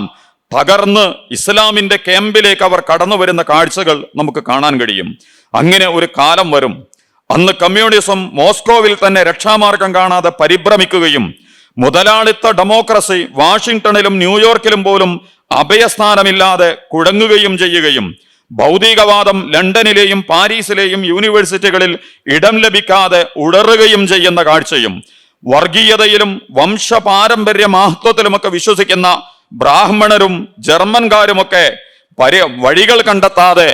തകർന്ന് ഇസ്ലാമിന്റെ ക്യാമ്പിലേക്ക് അവർ കടന്നു വരുന്ന കാഴ്ചകൾ നമുക്ക് കാണാൻ കഴിയും. അങ്ങനെ ഒരു കാലം വരും, അന്ന് കമ്മ്യൂണിസം മോസ്കോവിൽ തന്നെ രക്ഷാമാർഗം കാണാതെ പരിഭ്രമിക്കുകയും മുതലാളിത്ത ഡെമോക്രസി വാഷിംഗ്ടണിലും ന്യൂയോർക്കിലും പോലും അഭയസ്ഥാനമില്ലാതെ കുഴങ്ങുകയും ചെയ്യുകയും ഭൗതികവാദം ലണ്ടനിലെയും പാരീസിലെയും യൂണിവേഴ്സിറ്റികളിൽ ഇടം ലഭിക്കാതെ ഉടറുകയും ചെയ്യുന്ന കാഴ്ചയും വർഗീയതയിലും വംശപാരമ്പര്യ മഹത്വത്തിലുമൊക്കെ വിശ്വസിക്കുന്ന ബ്രാഹ്മണരും ജർമ്മൻകാരുമൊക്കെ വഴികൾ കണ്ടെത്താതെ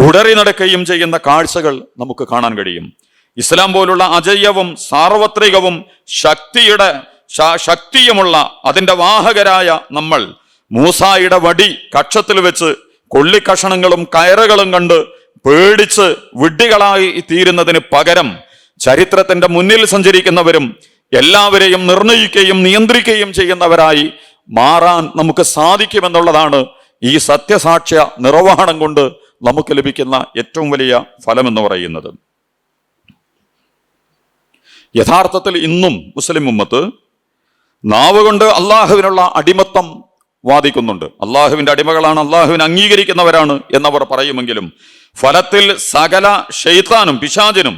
ഉടറി നടക്കുകയും ചെയ്യുന്ന കാഴ്ചകൾ നമുക്ക് കാണാൻ കഴിയും. ഇസ്ലാം പോലുള്ള അജയ്യവും സാർവത്രികവും ശക്തിയുമുള്ള അതിന്റെ വാഹകരായ നമ്മൾ മൂസായുടെ വടി കക്ഷത്തിൽ വെച്ച് കൊള്ളിക്കഷണങ്ങളും കയറുകളും കണ്ട് പേടിച്ച് വിഡ്ഢികളായി തീരുന്നതിന് പകരം ചരിത്രത്തിന്റെ മുന്നിൽ സഞ്ചരിക്കുന്നവരും എല്ലാവരെയും നിർണയിക്കുകയും നിയന്ത്രിക്കുകയും ചെയ്യുന്നവരായി മാറാൻ നമുക്ക് സാധിക്കുമെന്നുള്ളതാണ് ഈ സത്യസാക്ഷ്യ നിർവഹണം കൊണ്ട് നമുക്ക് ലഭിക്കുന്ന ഏറ്റവും വലിയ ഫലം എന്ന് പറയുന്നത്. യഥാർത്ഥത്തിൽ ഇന്നും മുസ്ലിം ഉമ്മത്ത് നാവ് കൊണ്ട് അള്ളാഹുവിനുള്ള അടിമത്തം വാദിക്കുന്നുണ്ട്. അള്ളാഹുവിന്റെ അടിമകളാണ്, അള്ളാഹുവിനെ അംഗീകരിക്കുന്നവരാണ് എന്നവർ പറയുമെങ്കിലും ഫലത്തിൽ സകല ശൈത്താനും പിശാചിനും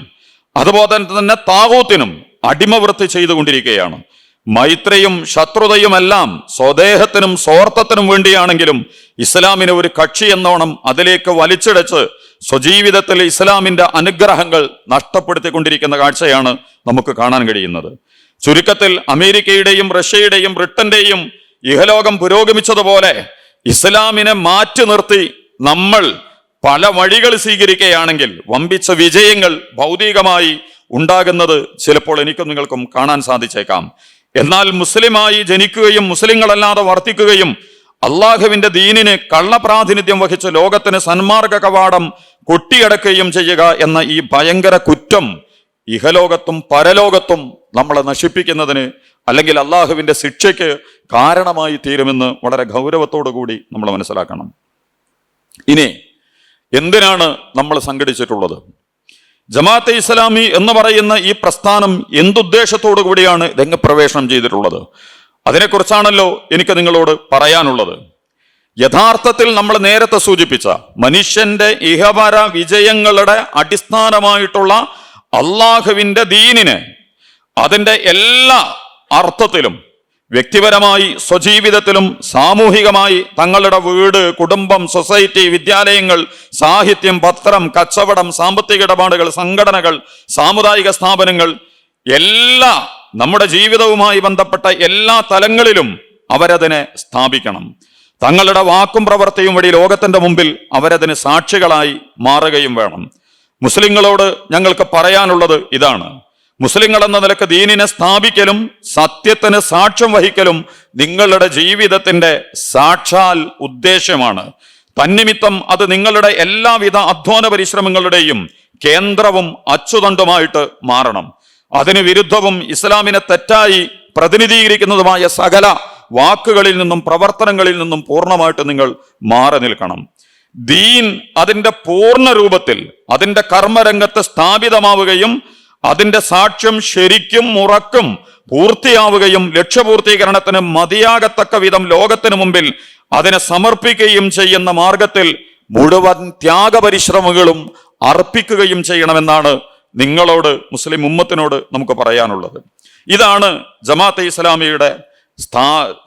അതുപോലെ തന്നെ താഗൂത്തിനും അടിമവൃത്തി ചെയ്തുകൊണ്ടിരിക്കുകയാണ്. മൈത്രിയും ശത്രുതയുമെല്ലാം സ്വദേഹത്തിനും സ്വാർത്ഥത്തിനും വേണ്ടിയാണെങ്കിലും ഇസ്ലാമിനെ ഒരു കക്ഷി എന്നോണം അതിലേക്ക് വലിച്ചിടച്ച് സ്വജീവിതത്തിൽ ഇസ്ലാമിന്റെ അനുഗ്രഹങ്ങൾ നഷ്ടപ്പെടുത്തിക്കൊണ്ടിരിക്കുന്ന കാഴ്ചയാണ് നമുക്ക് കാണാൻ കഴിയുന്നത്. ചുരുക്കത്തിൽ അമേരിക്കയുടെയും റഷ്യയുടെയും ബ്രിട്ടന്റെയും ഇഹലോകം പുരോഗമിച്ചതുപോലെ ഇസ്ലാമിനെ മാറ്റി നിർത്തി നമ്മൾ പല വഴികൾ സ്വീകരിക്കുകയാണെങ്കിൽ വമ്പിച്ച വിജയങ്ങൾ ഭൗതികമായി ഉണ്ടാകുന്നത് ചിലപ്പോൾ എനിക്കും നിങ്ങൾക്കും കാണാൻ സാധിച്ചേക്കാം. എന്നാൽ മുസ്ലിമായി ജനിക്കുകയും മുസ്ലിങ്ങളല്ലാതെ വർത്തിക്കുകയും അള്ളാഹുവിന്റെ ദീനിന് കള്ളപ്രാതിനിധ്യം വഹിച്ച് ലോകത്തിന് സന്മാർഗ കവാടം കൊട്ടിയടക്കുകയും ചെയ്യുക എന്ന ഈ ഭയങ്കര കുറ്റം ഇഹലോകത്തും പരലോകത്തും നമ്മളെ നശിപ്പിക്കുന്നതിന് അല്ലെങ്കിൽ അള്ളാഹുവിന്റെ ശിക്ഷയ്ക്ക് കാരണമായി തീരുമെന്ന് വളരെ ഗൗരവത്തോടു കൂടി നമ്മൾ മനസ്സിലാക്കണം. ഇനി എന്തിനാണ് നമ്മൾ സംഘടിച്ചിട്ടുള്ളത്? ജമാഅത്തെ ഇസ്ലാമി എന്ന് പറയുന്ന ഈ പ്രസ്ഥാനം എന്തുദ്ദേശത്തോടു കൂടിയാണ് രംഗപ്രവേശനം ചെയ്തിട്ടുള്ളത്? അതിനെക്കുറിച്ചാണല്ലോ എനിക്ക് നിങ്ങളോട് പറയാനുള്ളത്. യഥാർത്ഥത്തിൽ നമ്മൾ നേരത്തെ സൂചിപ്പിച്ച മനുഷ്യന്റെ ഇഹപര വിജയങ്ങളുടെ അടിസ്ഥാനമായിട്ടുള്ള അള്ളാഹുവിന്റെ ദീനിനെ അതിൻ്റെ എല്ലാ അർത്ഥത്തിലും വ്യക്തിപരമായി സ്വജീവിതത്തിലും സാമൂഹികമായി തങ്ങളുടെ വീട്, കുടുംബം, സൊസൈറ്റി, വിദ്യാലയങ്ങൾ, സാഹിത്യം, പത്രം, കച്ചവടം, സാമ്പത്തിക ഇടപാടുകൾ, സംഘടനകൾ, സാമുദായിക സ്ഥാപനങ്ങൾ, എല്ലാ നമ്മുടെ ജീവിതവുമായി ബന്ധപ്പെട്ട എല്ലാ തലങ്ങളിലും അവരതിനെ സ്ഥാപിക്കണം. തങ്ങളുടെ വാക്കും പ്രവൃത്തിയും വഴി ലോകത്തിന്റെ മുമ്പിൽ അവരതിന് സാക്ഷികളായി മാറുകയും വേണം. മുസ്ലിങ്ങളോട് ഞങ്ങൾക്ക് പറയാനുള്ളത് ഇതാണ്: മുസ്ലിങ്ങൾ എന്ന നിലക്ക് ദീനിനെ സ്ഥാപിക്കലും സത്യത്തിന് സാക്ഷ്യം വഹിക്കലും നിങ്ങളുടെ ജീവിതത്തിന്റെ സാക്ഷാൽ ഉദ്ദേശ്യമാണ്. തന്നിമിത്തം അത് നിങ്ങളുടെ എല്ലാവിധ അധ്വാന പരിശ്രമങ്ങളുടെയും കേന്ദ്രവും അച്ചുതണ്ടുമായിട്ട് മാറണം. അതിന് വിരുദ്ധവും ഇസ്ലാമിനെ തെറ്റായി പ്രതിനിധീകരിക്കുന്നതുമായ സകല വാക്കുകളിൽ നിന്നും പ്രവർത്തനങ്ങളിൽ നിന്നും പൂർണ്ണമായിട്ട് നിങ്ങൾ മാറി നിൽക്കണം. ദീൻ അതിന്റെ പൂർണ്ണ രൂപത്തിൽ അതിന്റെ കർമ്മരംഗത്ത് സ്ഥാപിതമാവുകയും അതിന്റെ സാക്ഷ്യം ശരിക്കും ഉറക്കും പൂർത്തിയാവുകയും ലക്ഷ്യപൂർത്തീകരണത്തിന് മതിയാകത്തക്ക വിധം ലോകത്തിനു മുമ്പിൽ അതിനെ സമർപ്പിക്കുകയും ചെയ്യുന്ന മാർഗത്തിൽ മുഴുവൻ ത്യാഗപരിശ്രമങ്ങളും അർപ്പിക്കുകയും ചെയ്യണമെന്നാണ് നിങ്ങളോട്, മുസ്ലിം ഉമ്മത്തിനോട് നമുക്ക് പറയാനുള്ളത്. ഇതാണ് ജമാഅത്തെ ഇസ്ലാമിയുടെ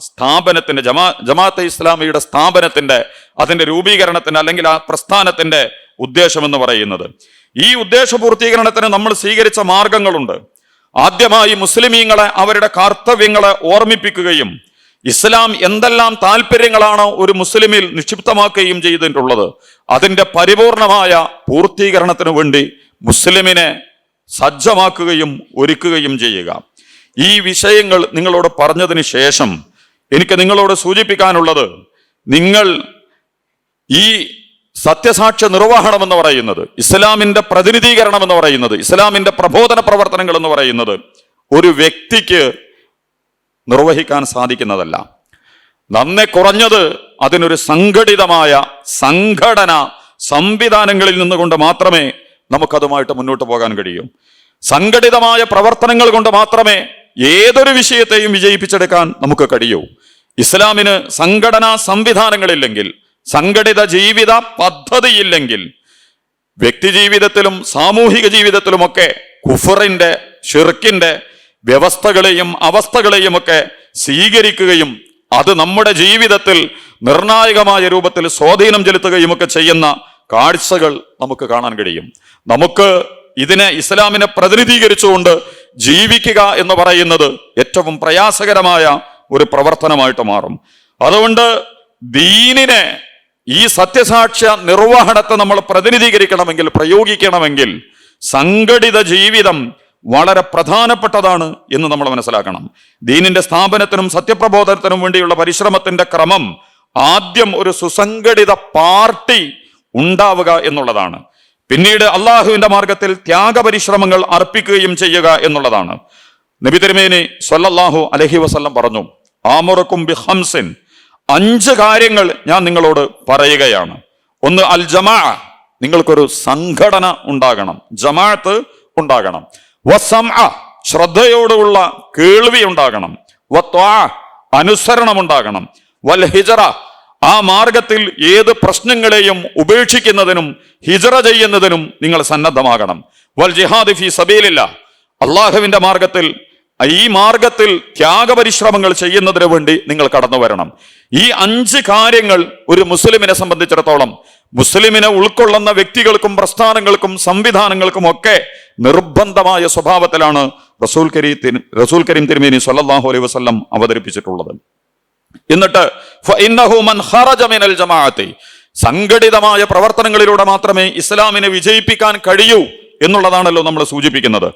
സ്ഥാപനത്തിന്റെ ജമാഅത്തെ ഇസ്ലാമിയുടെ സ്ഥാപനത്തിന്റെ അതിന്റെ രൂപീകരണത്തിന്റെ അല്ലെങ്കിൽ ആ പ്രസ്ഥാനത്തിന്റെ ഉദ്ദേശം എന്ന് പറയുന്നത്. ഈ ഉദ്ദേശ പൂർത്തീകരണത്തിന് നമ്മൾ സ്വീകരിച്ച മാർഗങ്ങളുണ്ട്. ആദ്യമായി മുസ്ലിമീങ്ങളെ അവരുടെ കർത്തവ്യങ്ങളെ ഓർമ്മിപ്പിക്കുകയും ഇസ്ലാം എന്തെല്ലാം താല്പര്യങ്ങളാണ് ഒരു മുസ്ലിമിൽ നിക്ഷിപ്തമാക്കുകയും ചെയ്തിട്ടുള്ളത് അതിന്റെ പരിപൂർണമായ പൂർത്തീകരണത്തിന് വേണ്ടി മുസ്ലിമിനെ സജ്ജമാക്കുകയും ഒരുക്കുകയും ചെയ്യുക. ഈ വിഷയങ്ങൾ നിങ്ങളോട് പറഞ്ഞതിന് ശേഷം എനിക്ക് നിങ്ങളോട് സൂചിപ്പിക്കാനുള്ളത്, നിങ്ങൾ ഈ സത്യസാക്ഷ്യ നിർവഹണം എന്ന് പറയുന്നത്, ഇസ്ലാമിന്റെ പ്രതിനിധീകരണം എന്ന് പറയുന്നത്, ഇസ്ലാമിന്റെ പ്രബോധന പ്രവർത്തനങ്ങൾ എന്ന് പറയുന്നത് ഒരു വ്യക്തിക്ക് നിർവഹിക്കാൻ സാധിക്കുന്നതല്ല. നന്നെ കുറഞ്ഞത് അതിനൊരു സംഘടിതമായ സംഘടന സംവിധാനങ്ങളിൽ നിന്നുകൊണ്ട് മാത്രമേ നമുക്കതുമായിട്ട് മുന്നോട്ട് പോകാൻ കഴിയൂ. സംഘടിതമായ പ്രവർത്തനങ്ങൾ കൊണ്ട് മാത്രമേ ഏതൊരു വിഷയത്തെയും വിജയിപ്പിച്ചെടുക്കാൻ നമുക്ക് കഴിയൂ. ഇസ്ലാമിന് സംഘടനാ സംവിധാനങ്ങളില്ലെങ്കിൽ, സംഘടിത ജീവിത പദ്ധതിയില്ലെങ്കിൽ, വ്യക്തി ജീവിതത്തിലും സാമൂഹിക ജീവിതത്തിലുമൊക്കെ കുഫറിന്റെ ഷിർക്കിന്റെ വ്യവസ്ഥകളെയും അവസ്ഥകളെയും ഒക്കെ സ്വീകരിക്കുകയും അത് നമ്മുടെ ജീവിതത്തിൽ നിർണായകമായ രൂപത്തിൽ സ്വാധീനം ചെലുത്തുകയും ഒക്കെ ചെയ്യുന്ന കാഴ്ചകൾ നമുക്ക് കാണാൻ കഴിയും. നമുക്ക് ഇതിനെ, ഇസ്ലാമിനെ പ്രതിനിധീകരിച്ചുകൊണ്ട് ജീവിക്കുക എന്ന് പറയുന്നത് ഏറ്റവും പ്രയാസകരമായ ഒരു പ്രവർത്തനമായിട്ട് മാറും. അതുകൊണ്ട് ദീനിനെ, ഈ സത്യസാക്ഷ്യ നിർവഹണത്തെ നമ്മൾ പ്രതിനിധീകരിക്കണമെങ്കിൽ, പ്രയോഗിക്കണമെങ്കിൽ സംഘടിത ജീവിതം വളരെ പ്രധാനപ്പെട്ടതാണ് എന്ന് നമ്മൾ മനസ്സിലാക്കണം. ദീനിന്റെ സ്ഥാപനത്തിനും സത്യപ്രബോധനത്തിനും വേണ്ടിയുള്ള പരിശ്രമത്തിന്റെ ക്രമം ആദ്യം ഒരു സുസംഘടിത പാർട്ടി ഉണ്ടാവുക എന്നുള്ളതാണ്. പിന്നീട് അള്ളാഹുവിന്റെ മാർഗത്തിൽ ത്യാഗപരിശ്രമങ്ങൾ അർപ്പിക്കുകയും ചെയ്യുക എന്നുള്ളതാണ്. നബി തിരുമേനി സ്വല്ലല്ലാഹു അലൈഹി വസല്ലം പറഞ്ഞു, ആമുറക്കും ബിഖംസിൻ, 5 കാര്യങ്ങൾ ഞാൻ നിങ്ങളോട് പറയുകയാണ്. ഒന്ന് അൽ ജമാഅ, നിങ്ങൾക്കൊരു സംഘടന ഉണ്ടാകണം, ജമാഅത്ത് ഉണ്ടാകണം. വസംഅ, ശ്രദ്ധയോടുള്ള കേൾവി ഉണ്ടാകണം. വത്വാഅ, അനുസരണം ഉണ്ടാകണം. വൽ ഹിജറ, ആ മാർഗത്തിൽ ഏത് പ്രശ്നങ്ങളെയും ഉപേക്ഷിക്കുന്നതിനും ഹിജറ ചെയ്യുന്നതിനും നിങ്ങൾ സന്നദ്ധമാകണം. വൽ ജിഹാദ് ഫീ സബീലില്ലാഹ്, അള്ളാഹുവിന്റെ മാർഗത്തിൽ, ഈ മാർഗത്തിൽ ത്യാഗപരിശ്രമങ്ങൾ ചെയ്യുന്നതിന് വേണ്ടി നിങ്ങൾ കടന്നു വരണം. ഈ 5 കാര്യങ്ങൾ ഒരു മുസ്ലിമിനെ സംബന്ധിച്ചിടത്തോളം, മുസ്ലിമിനെ ഉൾക്കൊള്ളുന്ന വ്യക്തികൾക്കും പ്രസ്ഥാനങ്ങൾക്കും സംവിധാനങ്ങൾക്കും ഒക്കെ നിർബന്ധമായ സ്വഭാവത്തിലാണ് റസൂൽ കരീം തിരുമേനി സ്വല്ലല്ലാഹു അലൈഹി വസല്ലം അവതരിപ്പിച്ചിട്ടുള്ളത്. എന്നിട്ട് ഫഇന്നഹു മൻ ഖറജ മിനൽ ജമാഅത്തി, സംഘടിതമായ പ്രവർത്തനങ്ങളിലൂടെ മാത്രമേ ഇസ്ലാമിനെ വിജയിപ്പിക്കാൻ കഴിയൂ എന്നുള്ളതാണല്ലോ നമ്മൾ സൂചിപ്പിക്കുന്നത്.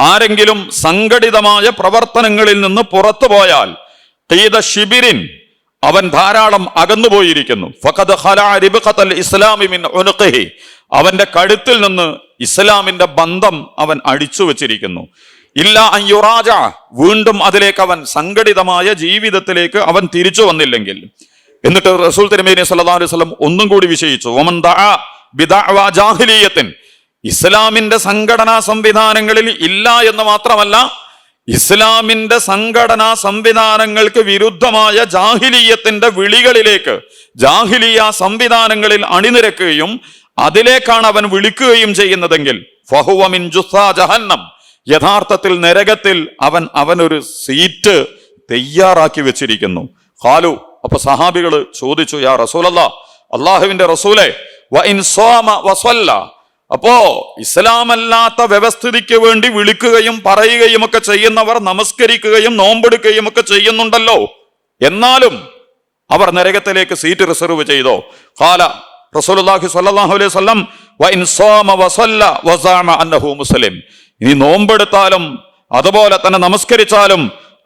ആരെങ്കിലും സംഘടിതമായ പ്രവർത്തനങ്ങളിൽ നിന്ന് പുറത്തു പോയാൽ ഖീദ ശിബിരിൻ, അവൻ ധാരാളം അകന്നുപോയിരിക്കുന്നു. ഫഖദ് ഖലഅ റിബ്ഖത്തൽ ഇസ്ലാമി മിൻ ഉനുഖിഹി, അവന്റെ കഴുത്തിൽ നിന്ന് ഇസ്ലാമിന്റെ ബന്ധം അവൻ അടിച്ചു വെച്ചിരിക്കുന്നു. ഇല്ല അൻ യുറാജ, വീണ്ടും അതിലേക്ക് അവൻ, സംഘടിതമായ ജീവിതത്തിലേക്ക് അവൻ തിരിച്ചു വന്നില്ലെങ്കിൽ. എന്നിട്ട് റസൂൽ തിരുമേനി സല്ലല്ലാഹു അലൈഹി വസല്ലം ഒന്നും കൂടി വിശേഷിച്ചു, വമൻ ദഅ ബിദഅവ ജാഹിലിയത്തിൻ, ഇസ്ലാമിന്റെ സംഘടനാ സംവിധാനങ്ങളിൽ ഇല്ല എന്ന് മാത്രമല്ല, ഇസ്ലാമിന്റെ സംഘടനാ സംവിധാനങ്ങൾക്ക് വിരുദ്ധമായ ജാഹിലിയത്തിന്റെ വിളികളിലേക്ക്, ജാഹിലിയ സംവിധാനങ്ങളിൽ അണിനിരക്കുകയും അതിലേക്കാണ് അവൻ വിളിക്കുകയും ചെയ്യുന്നതെങ്കിൽ ഫഹുവ മിൻ ജുസ്സാ ജഹന്നം, യഥാർത്ഥത്തിൽ നരകത്തിൽ അവനൊരു സീറ്റ് തയ്യാറാക്കി വെച്ചിരിക്കുന്നു. ഖാലു, അപ്പൊ സഹാബികൾ ചോദിച്ചു, യാ റസൂലല്ലാഹ്, അള്ളാഹുവിന്റെ റസൂലെ, വ ഇൻ സ്വാമ വസല്ല, അപ്പോ ഇസ്ലാമല്ലാത്ത വ്യവസ്ഥിതിക്ക് വേണ്ടി വിളിക്കുകയും പറയുകയും ഒക്കെ ചെയ്യുന്നവർ നമസ്കരിക്കുകയും നോമ്പെടുക്കുകയും ഒക്കെ ചെയ്യുന്നുണ്ടല്ലോ, എന്നാലും അവർ നരകത്തിലേക്ക് സീറ്റ് റിസർവ് ചെയ്തോ? ഖാല റസൂലുള്ളാഹി സ്വല്ലല്ലാഹു അലൈഹി വസല്ലം, വ ഇൻ സ്വാമ വസല്ല വസഅമ അന്നഹു മുസ്ലിം, ഇനി നോമ്പെടുത്താലും അതുപോലെ തന്നെ നമസ്കരിച്ചാലും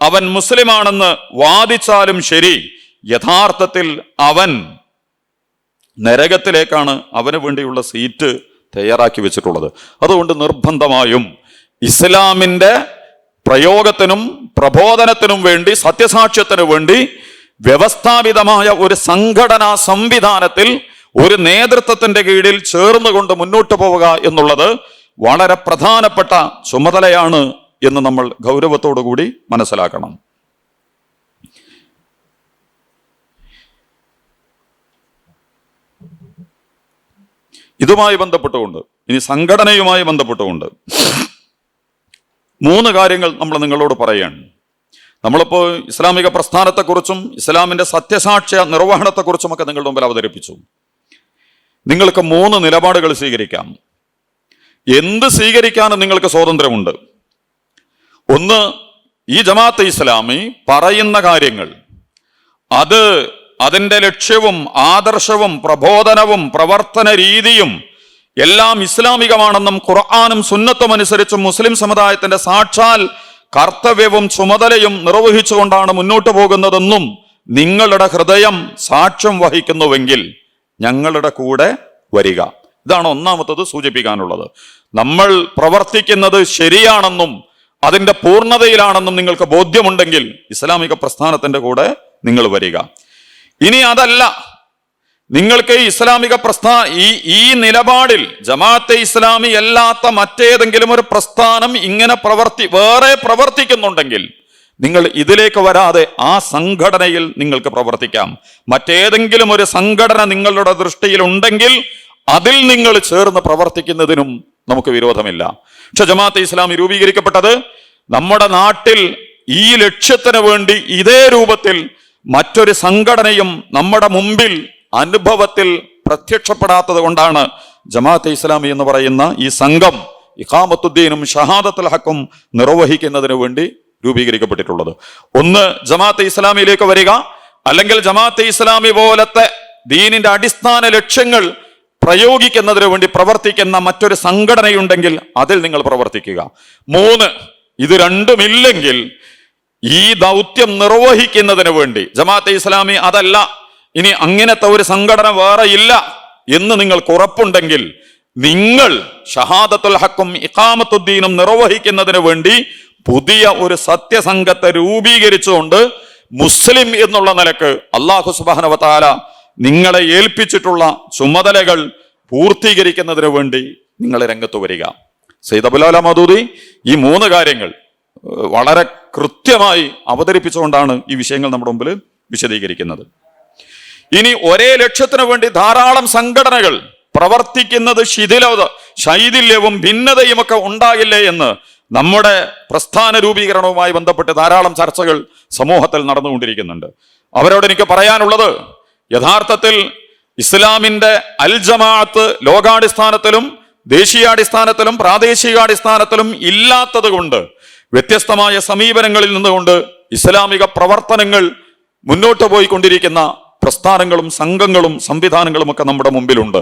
അവൻ മുസ്ലിമാണെന്ന് വാദിച്ചാലും ശരി, യഥാർത്ഥത്തിൽ അവൻ നരകത്തിലേക്കാണ് അവന് വേണ്ടിയുള്ള സീറ്റ് തയ്യാറാക്കി വെച്ചിട്ടുള്ളത്. അതുകൊണ്ട് നിർബന്ധമായും ഇസ്ലാമിൻ്റെ പ്രയോഗത്തിനും പ്രബോധനത്തിനും വേണ്ടി, സത്യസാക്ഷ്യത്തിനു വേണ്ടി വ്യവസ്ഥാപിതമായ ഒരു സംഘടനാ സംവിധാനത്തിൽ ഒരു നേതൃത്വത്തിന്റെ കീഴിൽ ചേർന്നുകൊണ്ട് മുന്നോട്ട് പോവുക എന്നുള്ളത് വളരെ പ്രധാനപ്പെട്ട ചുമതലയാണ് എന്ന് നമ്മൾ ഗൗരവത്തോടു കൂടി മനസ്സിലാക്കണം. ഇതുമായി ബന്ധപ്പെട്ടുകൊണ്ട്, ഇനി സംഘടനയുമായി ബന്ധപ്പെട്ടുകൊണ്ട് 3 കാര്യങ്ങൾ നമ്മൾ നിങ്ങളോട് പറയാണ്. നമ്മളിപ്പോൾ ഇസ്ലാമിക പ്രസ്ഥാനത്തെക്കുറിച്ചും ഇസ്ലാമിന്റെ സത്യസാക്ഷ്യ നിർവഹണത്തെക്കുറിച്ചുമൊക്കെ നിങ്ങളുടെ മുമ്പിൽ അവതരിപ്പിച്ചു. നിങ്ങൾക്ക് 3 നിലപാടുകൾ സ്വീകരിക്കാം. എന്ത് സ്വീകരിക്കാനും നിങ്ങൾക്ക് സ്വാതന്ത്ര്യമുണ്ട്. ഒന്ന്, ഈ ജമാഅത്തെ ഇസ്ലാമി പറയുന്ന കാര്യങ്ങൾ, അതിൻ്റെ ലക്ഷ്യവും ആദർശവും പ്രബോധനവും പ്രവർത്തന രീതിയും എല്ലാം ഇസ്ലാമികമാണെന്നും ഖുർആനും സുന്നത്തും അനുസരിച്ചും മുസ്ലിം സമുദായത്തിന്റെ സാക്ഷാൽ കർത്തവ്യവും ചുമതലയും നിർവഹിച്ചുകൊണ്ടാണ് മുന്നോട്ട് പോകുന്നതെന്നും നിങ്ങളുടെ ഹൃദയം സാക്ഷ്യം വഹിക്കുന്നുവെങ്കിൽ ഞങ്ങളുടെ കൂടെ വരിക. ഇതാണ് ഒന്നാമത്തത് സൂചിപ്പിക്കാനുള്ളത്. നമ്മൾ പ്രവർത്തിക്കുന്നത് ശരിയാണെന്നും അതിൻ്റെ പൂർണ്ണതയിലാണെന്നും നിങ്ങൾക്ക് ബോധ്യമുണ്ടെങ്കിൽ ഇസ്ലാമിക പ്രസ്ഥാനത്തിന്റെ കൂടെ നിങ്ങൾ വരിക. ഇനി അതല്ല, നിങ്ങൾക്ക് ഇസ്ലാമിക ഈ നിലപാടിൽ ജമാഅത്തെ ഇസ്ലാമി അല്ലാത്ത മറ്റേതെങ്കിലും ഒരു പ്രസ്ഥാനം ഇങ്ങനെ വേറെ പ്രവർത്തിക്കുന്നുണ്ടെങ്കിൽ നിങ്ങൾ ഇതിലേക്ക് വരാതെ ആ സംഘടനയിൽ നിങ്ങൾക്ക് പ്രവർത്തിക്കാം. മറ്റേതെങ്കിലും ഒരു സംഘടന നിങ്ങളുടെ ദൃഷ്ടിയിൽ ഉണ്ടെങ്കിൽ അതിൽ നിങ്ങൾ ചേർന്ന് പ്രവർത്തിക്കുന്നതിനും നമുക്ക് വിരോധമില്ല. പക്ഷെ ജമാഅത്തെ ഇസ്ലാമി രൂപീകരിക്കപ്പെട്ടത് നമ്മുടെ നാട്ടിൽ ഈ ലക്ഷ്യത്തിന് വേണ്ടി ഇതേ രൂപത്തിൽ മറ്റൊരു സംഘടനയും നമ്മുടെ മുമ്പിൽ അനുഭവത്തിൽ പ്രത്യക്ഷപ്പെടാത്തത് കൊണ്ടാണ് ജമാഅത്തെ ഇസ്ലാമി എന്ന് പറയുന്ന ഈ സംഘം ഇഖാമത്തുദ്ദീനും ഷഹാദത്തുൽ ഹഖും നിർവഹിക്കുന്നതിന് വേണ്ടി രൂപീകരിക്കപ്പെട്ടിട്ടുള്ളത്. ഒന്ന്, ജമാഅത്തെ ഇസ്ലാമിയിലേക്ക് വരിക, അല്ലെങ്കിൽ ജമാഅത്തെ ഇസ്ലാമി പോലത്തെ ദീനിന്റെ അടിസ്ഥാന ലക്ഷ്യങ്ങൾ പ്രയോഗിക്കുന്നതിന് വേണ്ടി പ്രവർത്തിക്കുന്ന മറ്റൊരു സംഘടനയുണ്ടെങ്കിൽ അതിൽ നിങ്ങൾ പ്രവർത്തിക്കുക. 3, ഇത് രണ്ടുമില്ലെങ്കിൽ ഈ ദൗത്യം നിർവഹിക്കുന്നതിന് വേണ്ടി ജമാഅത്തെ ഇസ്ലാമി അതല്ല, ഇനി അങ്ങനത്തെ ഒരു സംഘടന വേറെ ഇല്ല എന്ന് നിങ്ങൾക്ക് ഉറപ്പുണ്ടെങ്കിൽ നിങ്ങൾ ഷഹാദത്തുൽ ഹഖും ഇഖാമത്തുദ്ദീനും നിർവഹിക്കുന്നതിന് വേണ്ടി പുതിയ ഒരു സത്യസംഘത്തെ രൂപീകരിച്ചുകൊണ്ട് മുസ്ലിം എന്നുള്ള നിലക്ക് അല്ലാഹു സുബ്ഹാനഹു വ തആല നിങ്ങളെ ഏൽപ്പിച്ചിട്ടുള്ള ചുമതലകൾ പൂർത്തീകരിക്കുന്നതിന് വേണ്ടി നിങ്ങൾ രംഗത്ത് വരിക. സയ്യിദ് അബുൽ അല മൗദൂദി ഈ 3 കാര്യങ്ങൾ വളരെ കൃത്യമായി അവതരിപ്പിച്ചുകൊണ്ടാണ് ഈ വിഷയങ്ങൾ നമ്മുടെ മുമ്പിൽ വിശദീകരിക്കുന്നത്. ഇനി ഒരേ ലക്ഷ്യത്തിനു വേണ്ടി ധാരാളം സംഘടനകൾ പ്രവർത്തിക്കുന്നത് ശൈഥില്യവും ഭിന്നതയുമൊക്കെ ഉണ്ടാകില്ലേ എന്ന് നമ്മുടെ പ്രസ്ഥാന രൂപീകരണവുമായി ബന്ധപ്പെട്ട് ധാരാളം ചർച്ചകൾ സമൂഹത്തിൽ നടന്നുകൊണ്ടിരിക്കുന്നുണ്ട്. അവരോട് എനിക്ക് പറയാനുള്ളത്, യഥാർത്ഥത്തിൽ ഇസ്ലാമിന്റെ അൽ ജമാഅത്ത് ലോകാടിസ്ഥാനത്തിലും ദേശീയാടിസ്ഥാനത്തിലും പ്രാദേശികാടിസ്ഥാനത്തിലും ഇല്ലാത്തത് കൊണ്ട് വ്യത്യസ്തമായ സമീപനങ്ങളിൽ നിന്നുകൊണ്ട് ഇസ്ലാമിക പ്രവർത്തനങ്ങൾ മുന്നോട്ട് പോയിക്കൊണ്ടിരിക്കുന്ന പ്രസ്ഥാനങ്ങളും സംഘങ്ങളും സംവിധാനങ്ങളും ഒക്കെ നമ്മുടെ മുമ്പിലുണ്ട്.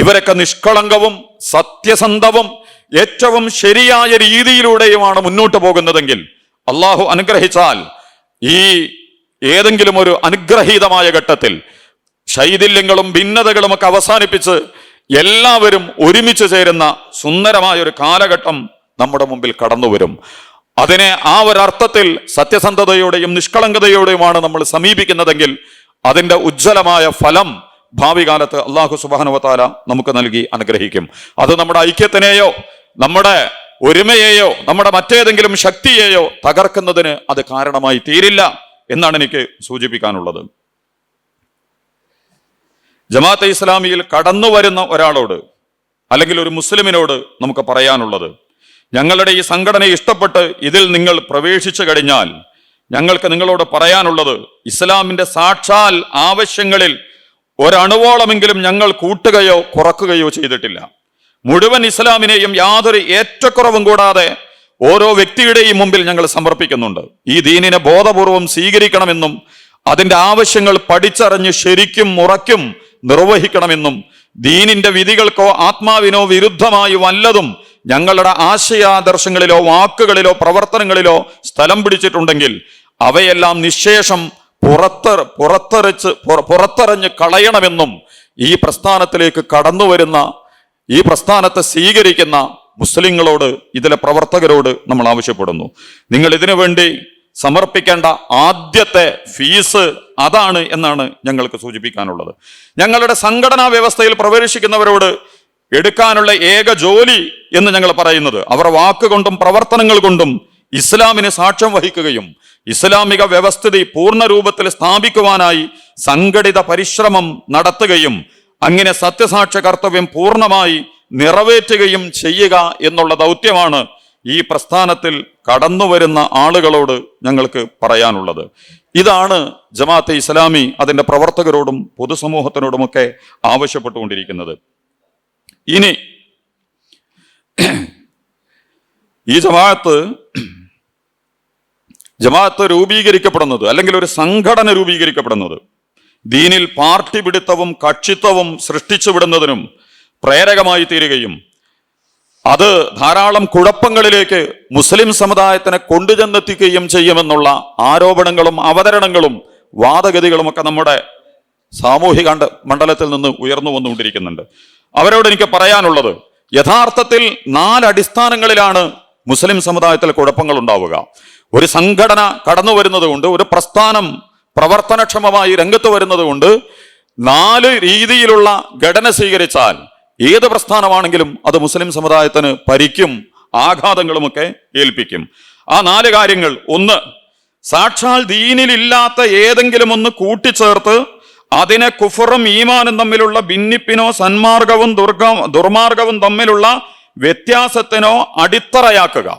ഇവരൊക്കെ നിഷ്കളങ്കവും സത്യസന്ധവും ഏറ്റവും ശരിയായ രീതിയിലൂടെയുമാണ് മുന്നോട്ട് പോകുന്നതെങ്കിൽ അള്ളാഹു അനുഗ്രഹിച്ചാൽ ഈ ഏതെങ്കിലും ഒരു അനുഗ്രഹീതമായ ഘട്ടത്തിൽ ശൈഥില്യങ്ങളും ഭിന്നതകളും ഒക്കെ അവസാനിപ്പിച്ച് എല്ലാവരും ഒരുമിച്ച് ചേരുന്ന സുന്ദരമായ ഒരു കാലഘട്ടം നമ്മുടെ മുമ്പിൽ കടന്നു വരും. അതിനെ ആ ഒരർത്ഥത്തിൽ സത്യസന്ധതയോടെയും നിഷ്കളങ്കതയോടെയുമാണ് നമ്മൾ സമീപിക്കുന്നതെങ്കിൽ അതിന്റെ ഉജ്ജ്വലമായ ഫലം ഭാവി കാലത്ത് അല്ലാഹു സുബ്ഹാനഹു വ തആല നമുക്ക് നൽകി അനുഗ്രഹിക്കും. അത് നമ്മുടെ ഐക്യത്തിനെയോ നമ്മുടെ ഒരുമയെയോ നമ്മുടെ മറ്റേതെങ്കിലും ശക്തിയെയോ തകർക്കുന്നതിന് അത് കാരണമായി തീരില്ല എന്നാണ് എനിക്ക് സൂചിപ്പിക്കാനുള്ളത്. ജമാഅത്തെ ഇസ്ലാമിയിൽ കടന്നു വരുന്ന ഒരാളോട് അല്ലെങ്കിൽ ഒരു മുസ്ലിമിനോട് നമുക്ക് പറയാനുള്ളത്, ഞങ്ങളുടെ ഈ സംഘടന ഇഷ്ടപ്പെട്ട് ഇതിൽ നിങ്ങൾ പ്രവേശിച്ചു കഴിഞ്ഞാൽ ഞങ്ങൾക്ക് നിങ്ങളോട് പറയാനുള്ളത്, ഇസ്ലാമിന്റെ സാക്ഷാൽ ആവശ്യങ്ങളിൽ ഒരണുവോളമെങ്കിലും ഞങ്ങൾ കൂട്ടുകയോ കുറക്കുകയോ ചെയ്തിട്ടില്ല. മുഴുവൻ ഇസ്ലാമിനെയും യാതൊരു ഏറ്റക്കുറവും കൂടാതെ ഓരോ വ്യക്തിയുടെയും മുമ്പിൽ ഞങ്ങൾ സമർപ്പിക്കുന്നുണ്ട്. ഈ ദീനിനെ ബോധപൂർവം സ്വീകരിക്കണമെന്നും അതിന്റെ ആവശ്യങ്ങൾ പഠിച്ചറിഞ്ഞ് ശരിക്കും മുറയ്ക്കും നിർവഹിക്കണമെന്നും ദീനിന്റെ വിധികൾക്കോ ആത്മാവിനോ വിരുദ്ധമായി വല്ലതും ഞങ്ങളുടെ ആശയാദർശങ്ങളിലോ വാക്കുകളിലോ പ്രവർത്തനങ്ങളിലോ സ്ഥലം പിടിച്ചിട്ടുണ്ടെങ്കിൽ അവയെല്ലാം നിശേഷം പുറത്തെറിഞ്ഞ് കളയണമെന്നും ഈ പ്രസ്ഥാനത്തിലേക്ക് കടന്നു വരുന്ന, ഈ പ്രസ്ഥാനത്തെ സ്വീകരിക്കുന്ന മുസ്ലിങ്ങളോട്, ഇതിലെ പ്രവർത്തകരോട് നമ്മൾ ആവശ്യപ്പെടുന്നു. നിങ്ങൾ ഇതിനു വേണ്ടി സമർപ്പിക്കേണ്ട ആദ്യത്തെ ഫീസ് അതാണ് എന്നാണ് ഞങ്ങൾക്ക് സൂചിപ്പിക്കാനുള്ളത്. ഞങ്ങളുടെ സംഘടനാ വ്യവസ്ഥയിൽ പ്രവേശിക്കുന്നവരോട് എടുക്കാനുള്ള ഏക ജോലി എന്ന് ഞങ്ങൾ പറയുന്നത് അവർ വാക്കുകൊണ്ടും പ്രവർത്തനങ്ങൾ കൊണ്ടും ഇസ്ലാമിന് സാക്ഷ്യം വഹിക്കുകയും ഇസ്ലാമിക വ്യവസ്ഥിതി പൂർണ്ണ രൂപത്തിൽ സ്ഥാപിക്കുവാനായി സംഘടിത പരിശ്രമം നടത്തുകയും അങ്ങനെ സത്യസാക്ഷ്യ കർത്തവ്യം പൂർണ്ണമായി നിറവേറ്റുകയും ചെയ്യുക എന്നുള്ള ദൗത്യമാണ് ഈ പ്രസ്ഥാനത്തിൽ കടന്നു വരുന്ന ആളുകളോട് ഞങ്ങൾക്ക് പറയാനുള്ളത്. ഇതാണ് ജമാഅത്തെ ഇസ്ലാമി അതിൻ്റെ പ്രവർത്തകരോടും പൊതുസമൂഹത്തിനോടുമൊക്കെ ആവശ്യപ്പെട്ടുകൊണ്ടിരിക്കുന്നത്. ഇനി ഈ ജമാഅത്ത് രൂപീകരിക്കപ്പെടുന്നത്, അല്ലെങ്കിൽ ഒരു സംഘടന രൂപീകരിക്കപ്പെടുന്നത് ദീനിൽ പാർട്ടി പിടുത്തവും കക്ഷിത്വവും സൃഷ്ടിച്ചു വിടുന്നതിനും പ്രേരകമായി തീരുകയും അത് ധാരാളം കുഴപ്പങ്ങളിലേക്ക് മുസ്ലിം സമുദായത്തിനെ കൊണ്ടുചെന്നെത്തിക്കുകയും ചെയ്യുമെന്നുള്ള ആരോപണങ്ങളും അവതരണങ്ങളും വാദഗതികളുമൊക്കെ നമ്മുടെ സാമൂഹിക മണ്ഡലത്തിൽ നിന്ന് ഉയർന്നു വന്നുകൊണ്ടിരിക്കുന്നുണ്ട്. അവരോട് എനിക്ക് പറയാനുള്ളത്, യഥാർത്ഥത്തിൽ 4 അടിസ്ഥാനങ്ങളിലാണ് മുസ്ലിം സമുദായത്തിൽ കുഴപ്പങ്ങൾ ഉണ്ടാവുക. ഒരു സംഘടന കടന്നു വരുന്നത് കൊണ്ട്, ഒരു പ്രസ്ഥാനം പ്രവർത്തനക്ഷമമായി രംഗത്ത് വരുന്നത് കൊണ്ട് 4 രീതിയിലുള്ള ഘടന സ്വീകരിച്ചാൽ ഏത് പ്രസ്ഥാനമാണെങ്കിലും അത് മുസ്ലിം സമുദായത്തിന് പരിക്കും ആഘാതങ്ങളുമൊക്കെ ഏൽപ്പിക്കും. ആ 4 കാര്യങ്ങൾ: 1, സാക്ഷാൽ ദീനിലില്ലാത്ത ഏതെങ്കിലും ഒന്ന് കൂട്ടിച്ചേർത്ത് അതിനെ കുഫറും ഈമാനും തമ്മിലുള്ള ഭിന്നിപ്പിനോ സന്മാർഗവും ദുർമാർഗവും തമ്മിലുള്ള വ്യത്യാസത്തിനോ അടിത്തറയാക്കുക.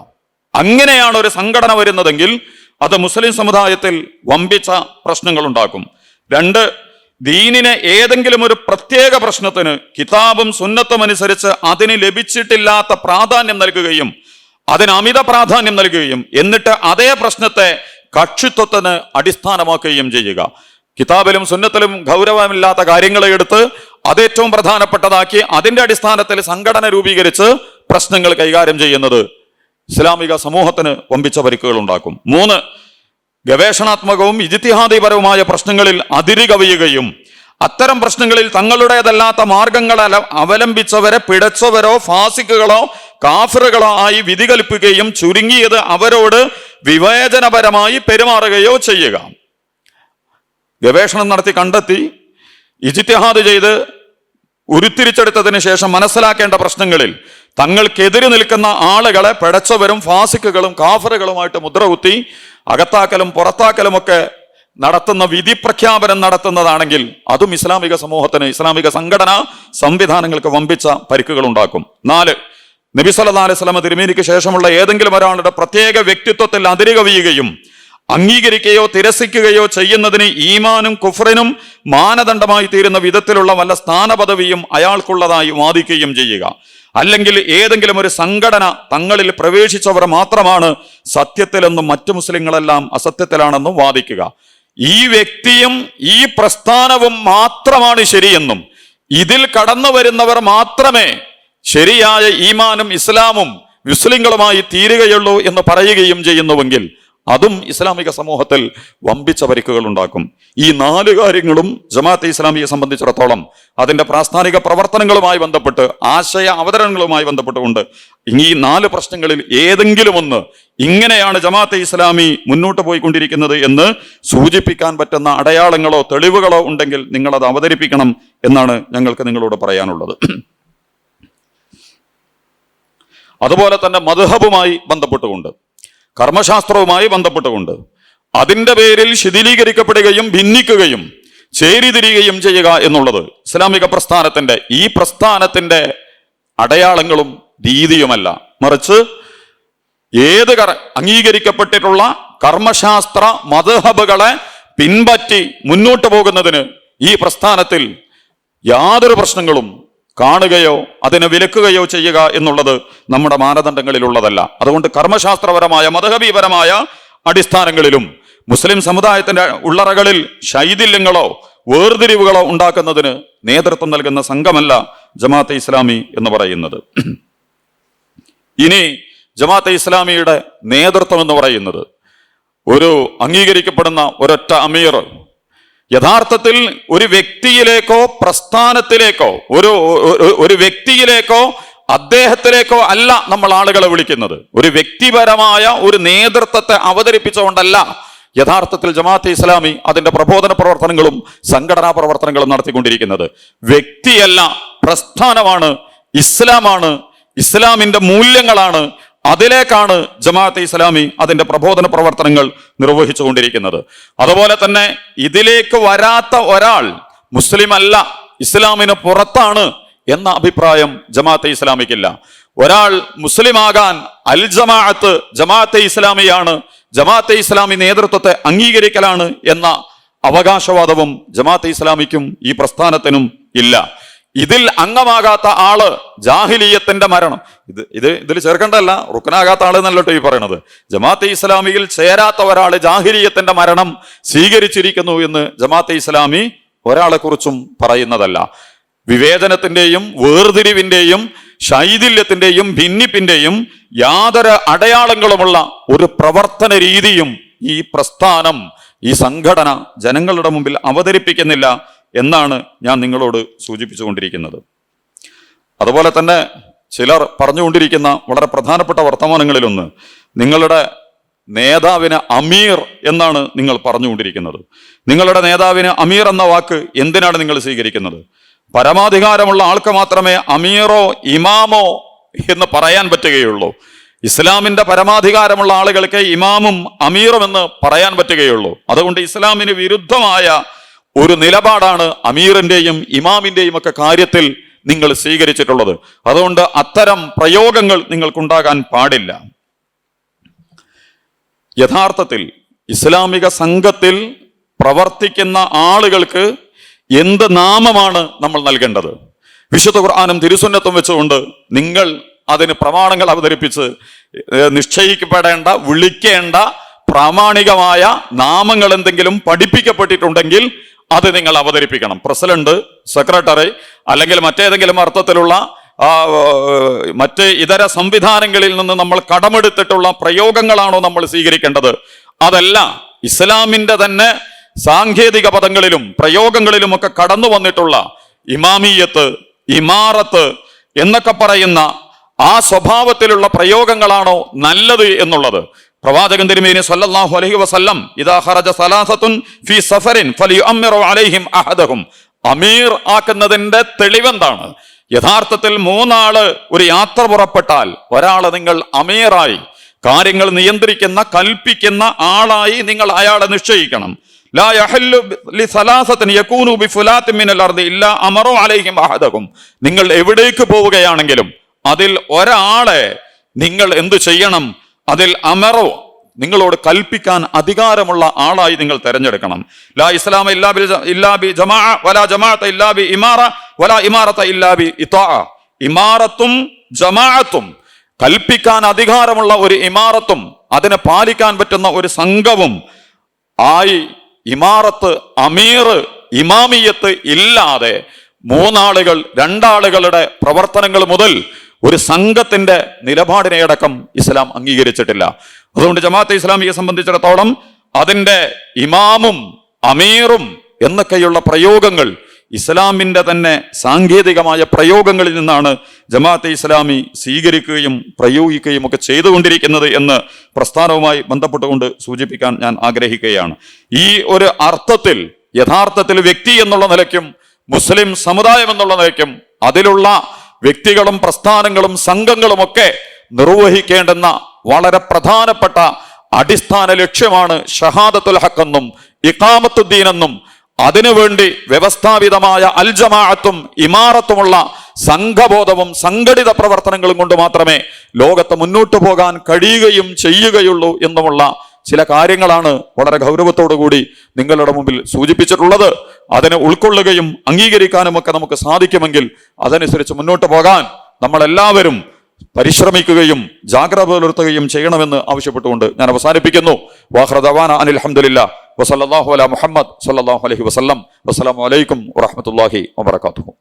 അങ്ങനെയാണ് ഒരു സംഘടന വരുന്നതെങ്കിൽ അത് മുസ്ലിം സമുദായത്തിൽ വമ്പിച്ച പ്രശ്നങ്ങൾ ഉണ്ടാക്കും. 2, ദീനിനെ ഏതെങ്കിലും ഒരു പ്രത്യേക പ്രശ്നത്തിന് കിതാബും സുന്നത്തും അനുസരിച്ച് അതിന് ലഭിച്ചിട്ടില്ലാത്ത പ്രാധാന്യം നൽകുകയും അതിന് അമിത പ്രാധാന്യം നൽകുകയും എന്നിട്ട് അതേ പ്രശ്നത്തെ കക്ഷിത്വത്തിന് അടിസ്ഥാനമാക്കുകയും ചെയ്യുക. കിതാബിലും സുന്നത്തിലും ഗൗരവമില്ലാത്ത കാര്യങ്ങളെ എടുത്ത് അതേറ്റവും പ്രധാനപ്പെട്ടതാക്കി അതിന്റെ അടിസ്ഥാനത്തിൽ സംഘടന രൂപീകരിച്ച് പ്രശ്നങ്ങൾ കൈകാര്യം ചെയ്യുന്നത് ഇസ്ലാമിക സമൂഹത്തിന് വമ്പിച്ച പരിക്കുകൾ ഉണ്ടാക്കും. 3, ഗവേഷണാത്മകവും ഇജ്തിഹാദീപരവുമായ പ്രശ്നങ്ങളിൽ അതിര് കവിയുകയും അത്തരം പ്രശ്നങ്ങളിൽ തങ്ങളുടേതല്ലാത്ത മാർഗങ്ങൾ അവലംബിച്ചവരെ പിഴച്ചവരോ ഫാസിക്കുകളോ കാഫിറുകളോ ആയി വിധി കൽപ്പിക്കുകയും ചുരുങ്ങിയത് അവരോട് വിവേചനപരമായി പെരുമാറുകയോ ചെയ്യുക. ഗവേഷണം നടത്തി കണ്ടെത്തി ഇജ്തിഹാദ് ചെയ്ത് ഉരുത്തിരിച്ചെടുത്തതിന് ശേഷം മനസ്സിലാക്കേണ്ട പ്രശ്നങ്ങളിൽ തങ്ങൾക്കെതിരെ നിൽക്കുന്ന ആളുകളെ പിഴച്ചവരും ഫാസിക്കുകളും കാഫറുകളുമായിട്ട് മുദ്രകുത്തി അകത്താക്കലും പുറത്താക്കലും ഒക്കെ നടത്തുന്ന വിധി പ്രഖ്യാപനം നടത്തുന്നതാണെങ്കിൽ അതും ഇസ്ലാമിക സമൂഹത്തിന്, ഇസ്ലാമിക സംഘടനാ സംവിധാനങ്ങൾക്ക് വമ്പിച്ച പരിക്കുകൾ ഉണ്ടാക്കും. 4, നബി സല്ലല്ലാഹു അലൈഹി വസല്ലം തിരുമേനിക്ക് ശേഷമുള്ള ഏതെങ്കിലും ഒരാളുടെ പ്രത്യേക വ്യക്തിത്വത്തിൽ അതിര് കവിയുകയോ അംഗീകരിക്കുകയോ തിരസ്കരിക്കുകയോ ചെയ്യുന്നതിന് ഈമാനും കുഫറിനും മാനദണ്ഡമായി തീരുന്ന വിധത്തിലുള്ള വല്ല സ്ഥാനപദവിയും അയാൾക്കുള്ളതായി വാദിക്കുകയും ചെയ്യുക. അല്ലെങ്കിൽ ഏതെങ്കിലും ഒരു സംഘടന തങ്ങളിൽ പ്രവേശിച്ചവർ മാത്രമാണ് സത്യത്തിലെന്നും മറ്റു മുസ്ലിങ്ങളെല്ലാം അസത്യത്തിലാണെന്നും വാദിക്കുക. ഈ വ്യക്തിയും ഈ പ്രസ്ഥാനവും മാത്രമാണ് ശരിയെന്നും ഇതിൽ കടന്നു വരുന്നവർ മാത്രമേ ശരിയായ ഈമാനും ഇസ്ലാമും മുസ്ലിങ്ങളുമായി തീരുകയുള്ളൂ എന്ന് പറയുകയും ചെയ്യുന്നുവെങ്കിൽ അതും ഇസ്ലാമിക സമൂഹത്തിൽ വമ്പിച്ച പരിക്കുകൾ ഉണ്ടാക്കും. ഈ 4 കാര്യങ്ങളും ജമാഅത്തെ ഇസ്ലാമിയെ സംബന്ധിച്ചിടത്തോളം അതിന്റെ പ്രാസ്ഥാനിക പ്രവർത്തനങ്ങളുമായി ബന്ധപ്പെട്ട്, ആശയ അവതരണങ്ങളുമായി ബന്ധപ്പെട്ടുകൊണ്ട് ഈ 4 പ്രശ്നങ്ങളിൽ ഏതെങ്കിലും ഒന്ന് ഇങ്ങനെയാണ് ജമാഅത്തെ ഇസ്ലാമി മുന്നോട്ട് പോയിക്കൊണ്ടിരിക്കുന്നത് എന്ന് സൂചിപ്പിക്കാൻ പറ്റുന്ന അടയാളങ്ങളോ തെളിവുകളോ ഉണ്ടെങ്കിൽ നിങ്ങളത് അവതരിപ്പിക്കണം എന്നാണ് ഞങ്ങൾക്ക് നിങ്ങളോട് പറയാനുള്ളത്. അതുപോലെ തന്നെ മദ്ഹബുമായി ബന്ധപ്പെട്ടുകൊണ്ട്, കർമ്മശാസ്ത്രവുമായി ബന്ധപ്പെട്ടുകൊണ്ട് അതിൻ്റെ പേരിൽ ശിഥിലീകരിക്കപ്പെടുകയും ഭിന്നിക്കുകയും ചേരിതിരിയുകയും ചെയ്യുക എന്നുള്ളത് ഇസ്ലാമിക പ്രസ്ഥാനത്തിന്റെ, ഈ പ്രസ്ഥാനത്തിന്റെ അടയാളങ്ങളും രീതിയുമല്ല. മറിച്ച് ഏത് അംഗീകരിക്കപ്പെട്ടിട്ടുള്ള കർമ്മശാസ്ത്ര മദ്ഹബുകളെ പിൻപറ്റി മുന്നോട്ട് പോകുന്നതിന് ഈ പ്രസ്ഥാനത്തിൽ യാതൊരു പ്രശ്നങ്ങളും കാണുകയോ അതിനെ വിലക്കുകയോ ചെയ്യുക എന്നുള്ളത് നമ്മുടെ മാനദണ്ഡങ്ങളിലുള്ളതല്ല. അതുകൊണ്ട് കർമ്മശാസ്ത്രപരമായ മദ്ഹബീപരമായ അടിസ്ഥാനങ്ങളിലും മുസ്ലിം സമുദായത്തിന്റെ ഉള്ളറകളിൽ ശൈഥില്യങ്ങളോ വേർതിരിവുകളോ ഉണ്ടാക്കുന്നതിന് നേതൃത്വം നൽകുന്ന സംഘമല്ല ജമാഅത്തെ ഇസ്ലാമി എന്ന് പറയുന്നത്. ഇനി ജമാഅത്തെ ഇസ്ലാമിയുടെ നേതൃത്വം എന്ന് പറയുന്നത് ഒരു അംഗീകരിക്കപ്പെടുന്ന ഒരൊറ്റ അമീർ യഥാർത്ഥത്തിൽ ഒരു വ്യക്തിയിലേക്കോ പ്രസ്ഥാനത്തിലേക്കോ ഒരു വ്യക്തിയിലേക്കോ അദ്ദേഹത്തിലേക്കോ അല്ല നമ്മൾ ആളുകളെ വിളിക്കുന്നത്. ഒരു വ്യക്തിപരമായ ഒരു നേതൃത്വത്തെ അവതരിപ്പിച്ചുകൊണ്ടല്ല യഥാർത്ഥത്തിൽ ജമാഅത്തെ ഇസ്ലാമി അതിന്റെ പ്രബോധന പ്രവർത്തനങ്ങളും സംഘടനാ പ്രവർത്തനങ്ങളും നടത്തിക്കൊണ്ടിരിക്കുന്നത്. വ്യക്തിയല്ല, പ്രസ്ഥാനമാണ്, ഇസ്ലാമാണ്, ഇസ്ലാമിന്റെ മൂല്യങ്ങളാണ്. അതിലേക്കാണ് ജമാഅത്തെ ഇസ്ലാമി അതിന്റെ പ്രബോധന പ്രവർത്തനങ്ങൾ നിർവഹിച്ചുകൊണ്ടിരിക്കുന്നത്. അതുപോലെ തന്നെ ഇതിലേക്ക് വരാത്ത ഒരാൾ മുസ്ലിം അല്ല, ഇസ്ലാമിന് പുറത്താണ് എന്ന അഭിപ്രായം ജമാഅത്തെ ഇസ്ലാമിക്കില്ല. ഒരാൾ മുസ്ലിമാകാൻ അൽ ജമാഅത്ത് ജമാഅത്തെ ഇസ്ലാമിയാണ്, ജമാഅത്തെ ഇസ്ലാമി നേതൃത്വത്തെ അംഗീകരിക്കലാണ് എന്ന അവകാശവാദവും ജമാഅത്തെ ഇസ്ലാമിക്കും ഈ പ്രസ്ഥാനത്തിനും ഇല്ല. ഇതിൽ അംഗമാകാത്ത ആള് ജാഹിലിയത്തിന്റെ മരണം, ഇതിൽ ചേർക്കേണ്ടതല്ല, റുക്കനാകാത്ത ആള് എന്നല്ലോ ഈ പറയണത്. ജമാഅത്തെ ഇസ്ലാമിയിൽ ചേരാത്ത ഒരാള് ജാഹിലിയത്തിന്റെ മരണം സ്വീകരിച്ചിരിക്കുന്നു എന്ന് ജമാഅത്തെ ഇസ്ലാമി ഒരാളെ കുറിച്ചും പറയുന്നതല്ല. വിവേചനത്തിന്റെയും വേർതിരിവിന്റെയും ശൈഥില്യത്തിന്റെയും ഭിന്നിപ്പിന്റെയും യാതൊരു അടയാളങ്ങളുമുള്ള ഒരു പ്രവർത്തന രീതിയും ഈ പ്രസ്ഥാനം, ഈ സംഘടന ജനങ്ങളുടെ മുമ്പിൽ അവതരിപ്പിക്കുന്നില്ല എന്നാണ് ഞാൻ നിങ്ങളോട് സൂചിപ്പിച്ചുകൊണ്ടിരിക്കുന്നത്. അതുപോലെ തന്നെ ചിലർ പറഞ്ഞുകൊണ്ടിരിക്കുന്ന വളരെ പ്രധാനപ്പെട്ട വർത്തമാനങ്ങളിലൊന്ന്, നിങ്ങളുടെ നേതാവിന് അമീർ എന്നാണ് നിങ്ങൾ പറഞ്ഞുകൊണ്ടിരിക്കുന്നത്. നിങ്ങളുടെ നേതാവിന് അമീർ എന്ന വാക്ക് എന്തിനാണ് നിങ്ങൾ സ്വീകരിക്കുന്നത്? പരമാധികാരമുള്ള ആൾക്ക് മാത്രമേ അമീറോ ഇമാമോ എന്ന് പറയാൻ പറ്റുകയുള്ളൂ. ഇസ്ലാമിന്റെ പരമാധികാരമുള്ള ആളുകൾക്ക് ഇമാമും അമീറും എന്ന് പറയാൻ പറ്റുകയുള്ളൂ. അതുകൊണ്ട് ഇസ്ലാമിന് വിരുദ്ധമായ ഒരു നിലപാടാണ് അമീറിന്റെയും ഇമാമിന്റെയും ഒക്കെ കാര്യത്തിൽ നിങ്ങൾ സ്വീകരിച്ചിട്ടുള്ളത്. അതുകൊണ്ട് അത്തരം പ്രയോഗങ്ങൾ നിങ്ങൾക്കുണ്ടാകാൻ പാടില്ല. യഥാർത്ഥത്തിൽ ഇസ്ലാമിക സംഘത്തിൽ പ്രവർത്തിക്കുന്ന ആളുകൾക്ക് എന്ത് നാമമാണ് നമ്മൾ നൽകേണ്ടത്? വിശുദ്ധ ഖുർആനും തിരുസുന്നത്തും വെച്ചുകൊണ്ട് നിങ്ങൾ അതിന് പ്രമാണങ്ങൾ അവതരിപ്പിച്ച് നിശ്ചയിക്കപ്പെടേണ്ട, വിളിക്കേണ്ട പ്രാമാണികമായ നാമങ്ങൾ എന്തെങ്കിലും പഠിപ്പിക്കപ്പെട്ടിട്ടുണ്ടെങ്കിൽ അത് നിങ്ങൾ അവതരിപ്പിക്കണം. പ്രസിഡന്റ്, സെക്രട്ടറി അല്ലെങ്കിൽ മറ്റേതെങ്കിലും അർത്ഥത്തിലുള്ള മറ്റ് ഇതര സംവിധാനങ്ങളിൽ നിന്ന് നമ്മൾ കടമെടുത്തിട്ടുള്ള പ്രയോഗങ്ങളാണോ നമ്മൾ സ്വീകരിക്കേണ്ടത്? അതല്ല, ഇസ്ലാമിന്റെ തന്നെ സാങ്കേതിക പദങ്ങളിലും പ്രയോഗങ്ങളിലും ഒക്കെ കടന്നു വന്നിട്ടുള്ള ഇമാമിയത്ത്, ഇമാറത്ത് എന്നൊക്കെ പറയുന്ന ആ സ്വഭാവത്തിലുള്ള പ്രയോഗങ്ങളാണോ നല്ലത് എന്നുള്ളത്? പ്രവാചകൻ തിരുമേനി സല്ലല്ലാഹു അലൈഹി വസല്ലം ഇദാ ഖറജ സലാസത്തുൻ ഫീ സഫറിൻ ഫലിയുഅമ്മിറു അലൈഹിം അഹദഹും, അമീർ ആക്കുന്നതിന്റെ തെളിവെന്താണ്? യഥാർത്ഥത്തിൽ മൂന്നാള് ഒരു യാത്ര പുറപ്പെട്ടാൽ ഒരാളെ നിങ്ങൾ അമീറായി, കാര്യങ്ങൾ നിയന്ത്രിക്കുന്ന, കൽപ്പിക്കുന്ന ആളായി നിങ്ങൾ അയാളെ നിശ്ചയിക്കണം. ലാ യഹല്ലു ലിസലാസത്തിൻ യകൂനു ബിഫുലാത്തിൻ മിനൽ അർദി ഇല്ലാ അമറു അലൈഹിം അഹദഹും, നിങ്ങൾ എവിടേക്ക് പോവുകയാണെങ്കിലും അതിൽ ഒരാളെ നിങ്ങൾ എന്തു ചെയ്യണം? അതിൽ അമറോ, നിങ്ങളോട് കൽപ്പിക്കാൻ അധികാരമുള്ള ആളായി നിങ്ങൾ തെരഞ്ഞെടുക്കണം. ലാ ഇസ്ലാമ ഇല്ലാ ബി ജമാഅ വലാ ജമാഅത ഇല്ലാ ബി ഇമാറ വലാ ഇമാറത ഇല്ലാ ബി ഇതാഅ. ഇമാറത്തും ജമാഅത്തും, കൽപ്പിക്കാൻ അധികാരമുള്ള ഒരു ഇമാറത്തും അതിനെ പാലിക്കാൻ പറ്റുന്ന ഒരു സംഘവും ആയി ഇമാറത്ത്, അമീർ, ഇമാമിയത്ത് ഇല്ലാതെ മൂന്നാളുകൾ, രണ്ടാളുകളുടെ പ്രവർത്തനങ്ങൾ മുതൽ ഒരു സംഘത്തിന്റെ നിലപാടിനെ അടക്കം ഇസ്ലാം അംഗീകരിച്ചിട്ടില്ല. അതുകൊണ്ട് ജമാഅത്തെ ഇസ്ലാമിയെ സംബന്ധിച്ചിടത്തോളം അതിന്റെ ഇമാമും അമീറും എന്നൊക്കെയുള്ള പ്രയോഗങ്ങൾ ഇസ്ലാമിന്റെ തന്നെ സാങ്കേതികമായ പ്രയോഗങ്ങളിൽ നിന്നാണ് ജമാഅത്തെ ഇസ്ലാമി സ്വീകരിക്കുകയും പ്രയോഗിക്കുകയും ഒക്കെ ചെയ്തുകൊണ്ടിരിക്കുന്നത് എന്ന് പ്രസ്ഥാനവുമായി ബന്ധപ്പെട്ടുകൊണ്ട് സൂചിപ്പിക്കാൻ ഞാൻ ആഗ്രഹിക്കുകയാണ്. ഈ ഒരു അർത്ഥത്തിൽ യഥാർത്ഥത്തിൽ വ്യക്തി എന്നുള്ള നിലയ്ക്കും മുസ്ലിം സമുദായം എന്നുള്ള നിലയ്ക്കും അതിലുള്ള വ്യക്തികളും പ്രസ്ഥാനങ്ങളും സംഘങ്ങളും ഒക്കെ നിർവഹിക്കേണ്ടുന്ന വളരെ പ്രധാനപ്പെട്ട അടിസ്ഥാന ലക്ഷ്യമാണ് ഷഹാദത്തുൽ ഹഖ് എന്നും ഇഖാമത്തുദ്ദീൻ എന്നും അതിനുവേണ്ടി വ്യവസ്ഥാപിതമായ അൽ ജമാഅത്തും ഇമാറത്തുമുള്ള സംഘബോധവും സംഘടിത പ്രവർത്തനങ്ങളും കൊണ്ട് മാത്രമേ ലോകത്ത് മുന്നോട്ട് പോകാൻ കഴിയുകയും ചെയ്യുകയുള്ളൂ എന്നുമുള്ള ചില കാര്യങ്ങളാണ് വളരെ ഗൗരവത്തോടു കൂടി നിങ്ങളുടെ മുമ്പിൽ സൂചിപ്പിച്ചിട്ടുള്ളത്. അതിനെ ഉൾക്കൊള്ളുകയും അംഗീകരിക്കാനും ഒക്കെ നമുക്ക് സാധിക്കുമെങ്കിൽ അതനുസരിച്ച് മുന്നോട്ട് പോകാൻ നമ്മളെല്ലാവരും പരിശ്രമിക്കുകയും ജാഗ്രത പുലർത്തുകയും ചെയ്യണമെന്ന് ആവശ്യപ്പെട്ടുകൊണ്ട് ഞാൻ അവസാനിപ്പിക്കുന്നു. വാഖിറ ദഅവാന അനിൽ ഹംദുലില്ലാഹി വസല്ലല്ലാഹു അലാ മുഹമ്മദ് സല്ലല്ലാഹു അലൈഹി വസല്ലം. വസ്സലാമു അലൈക്കും വറഹ്മത്തുള്ളാഹി വബറകാതുഹു.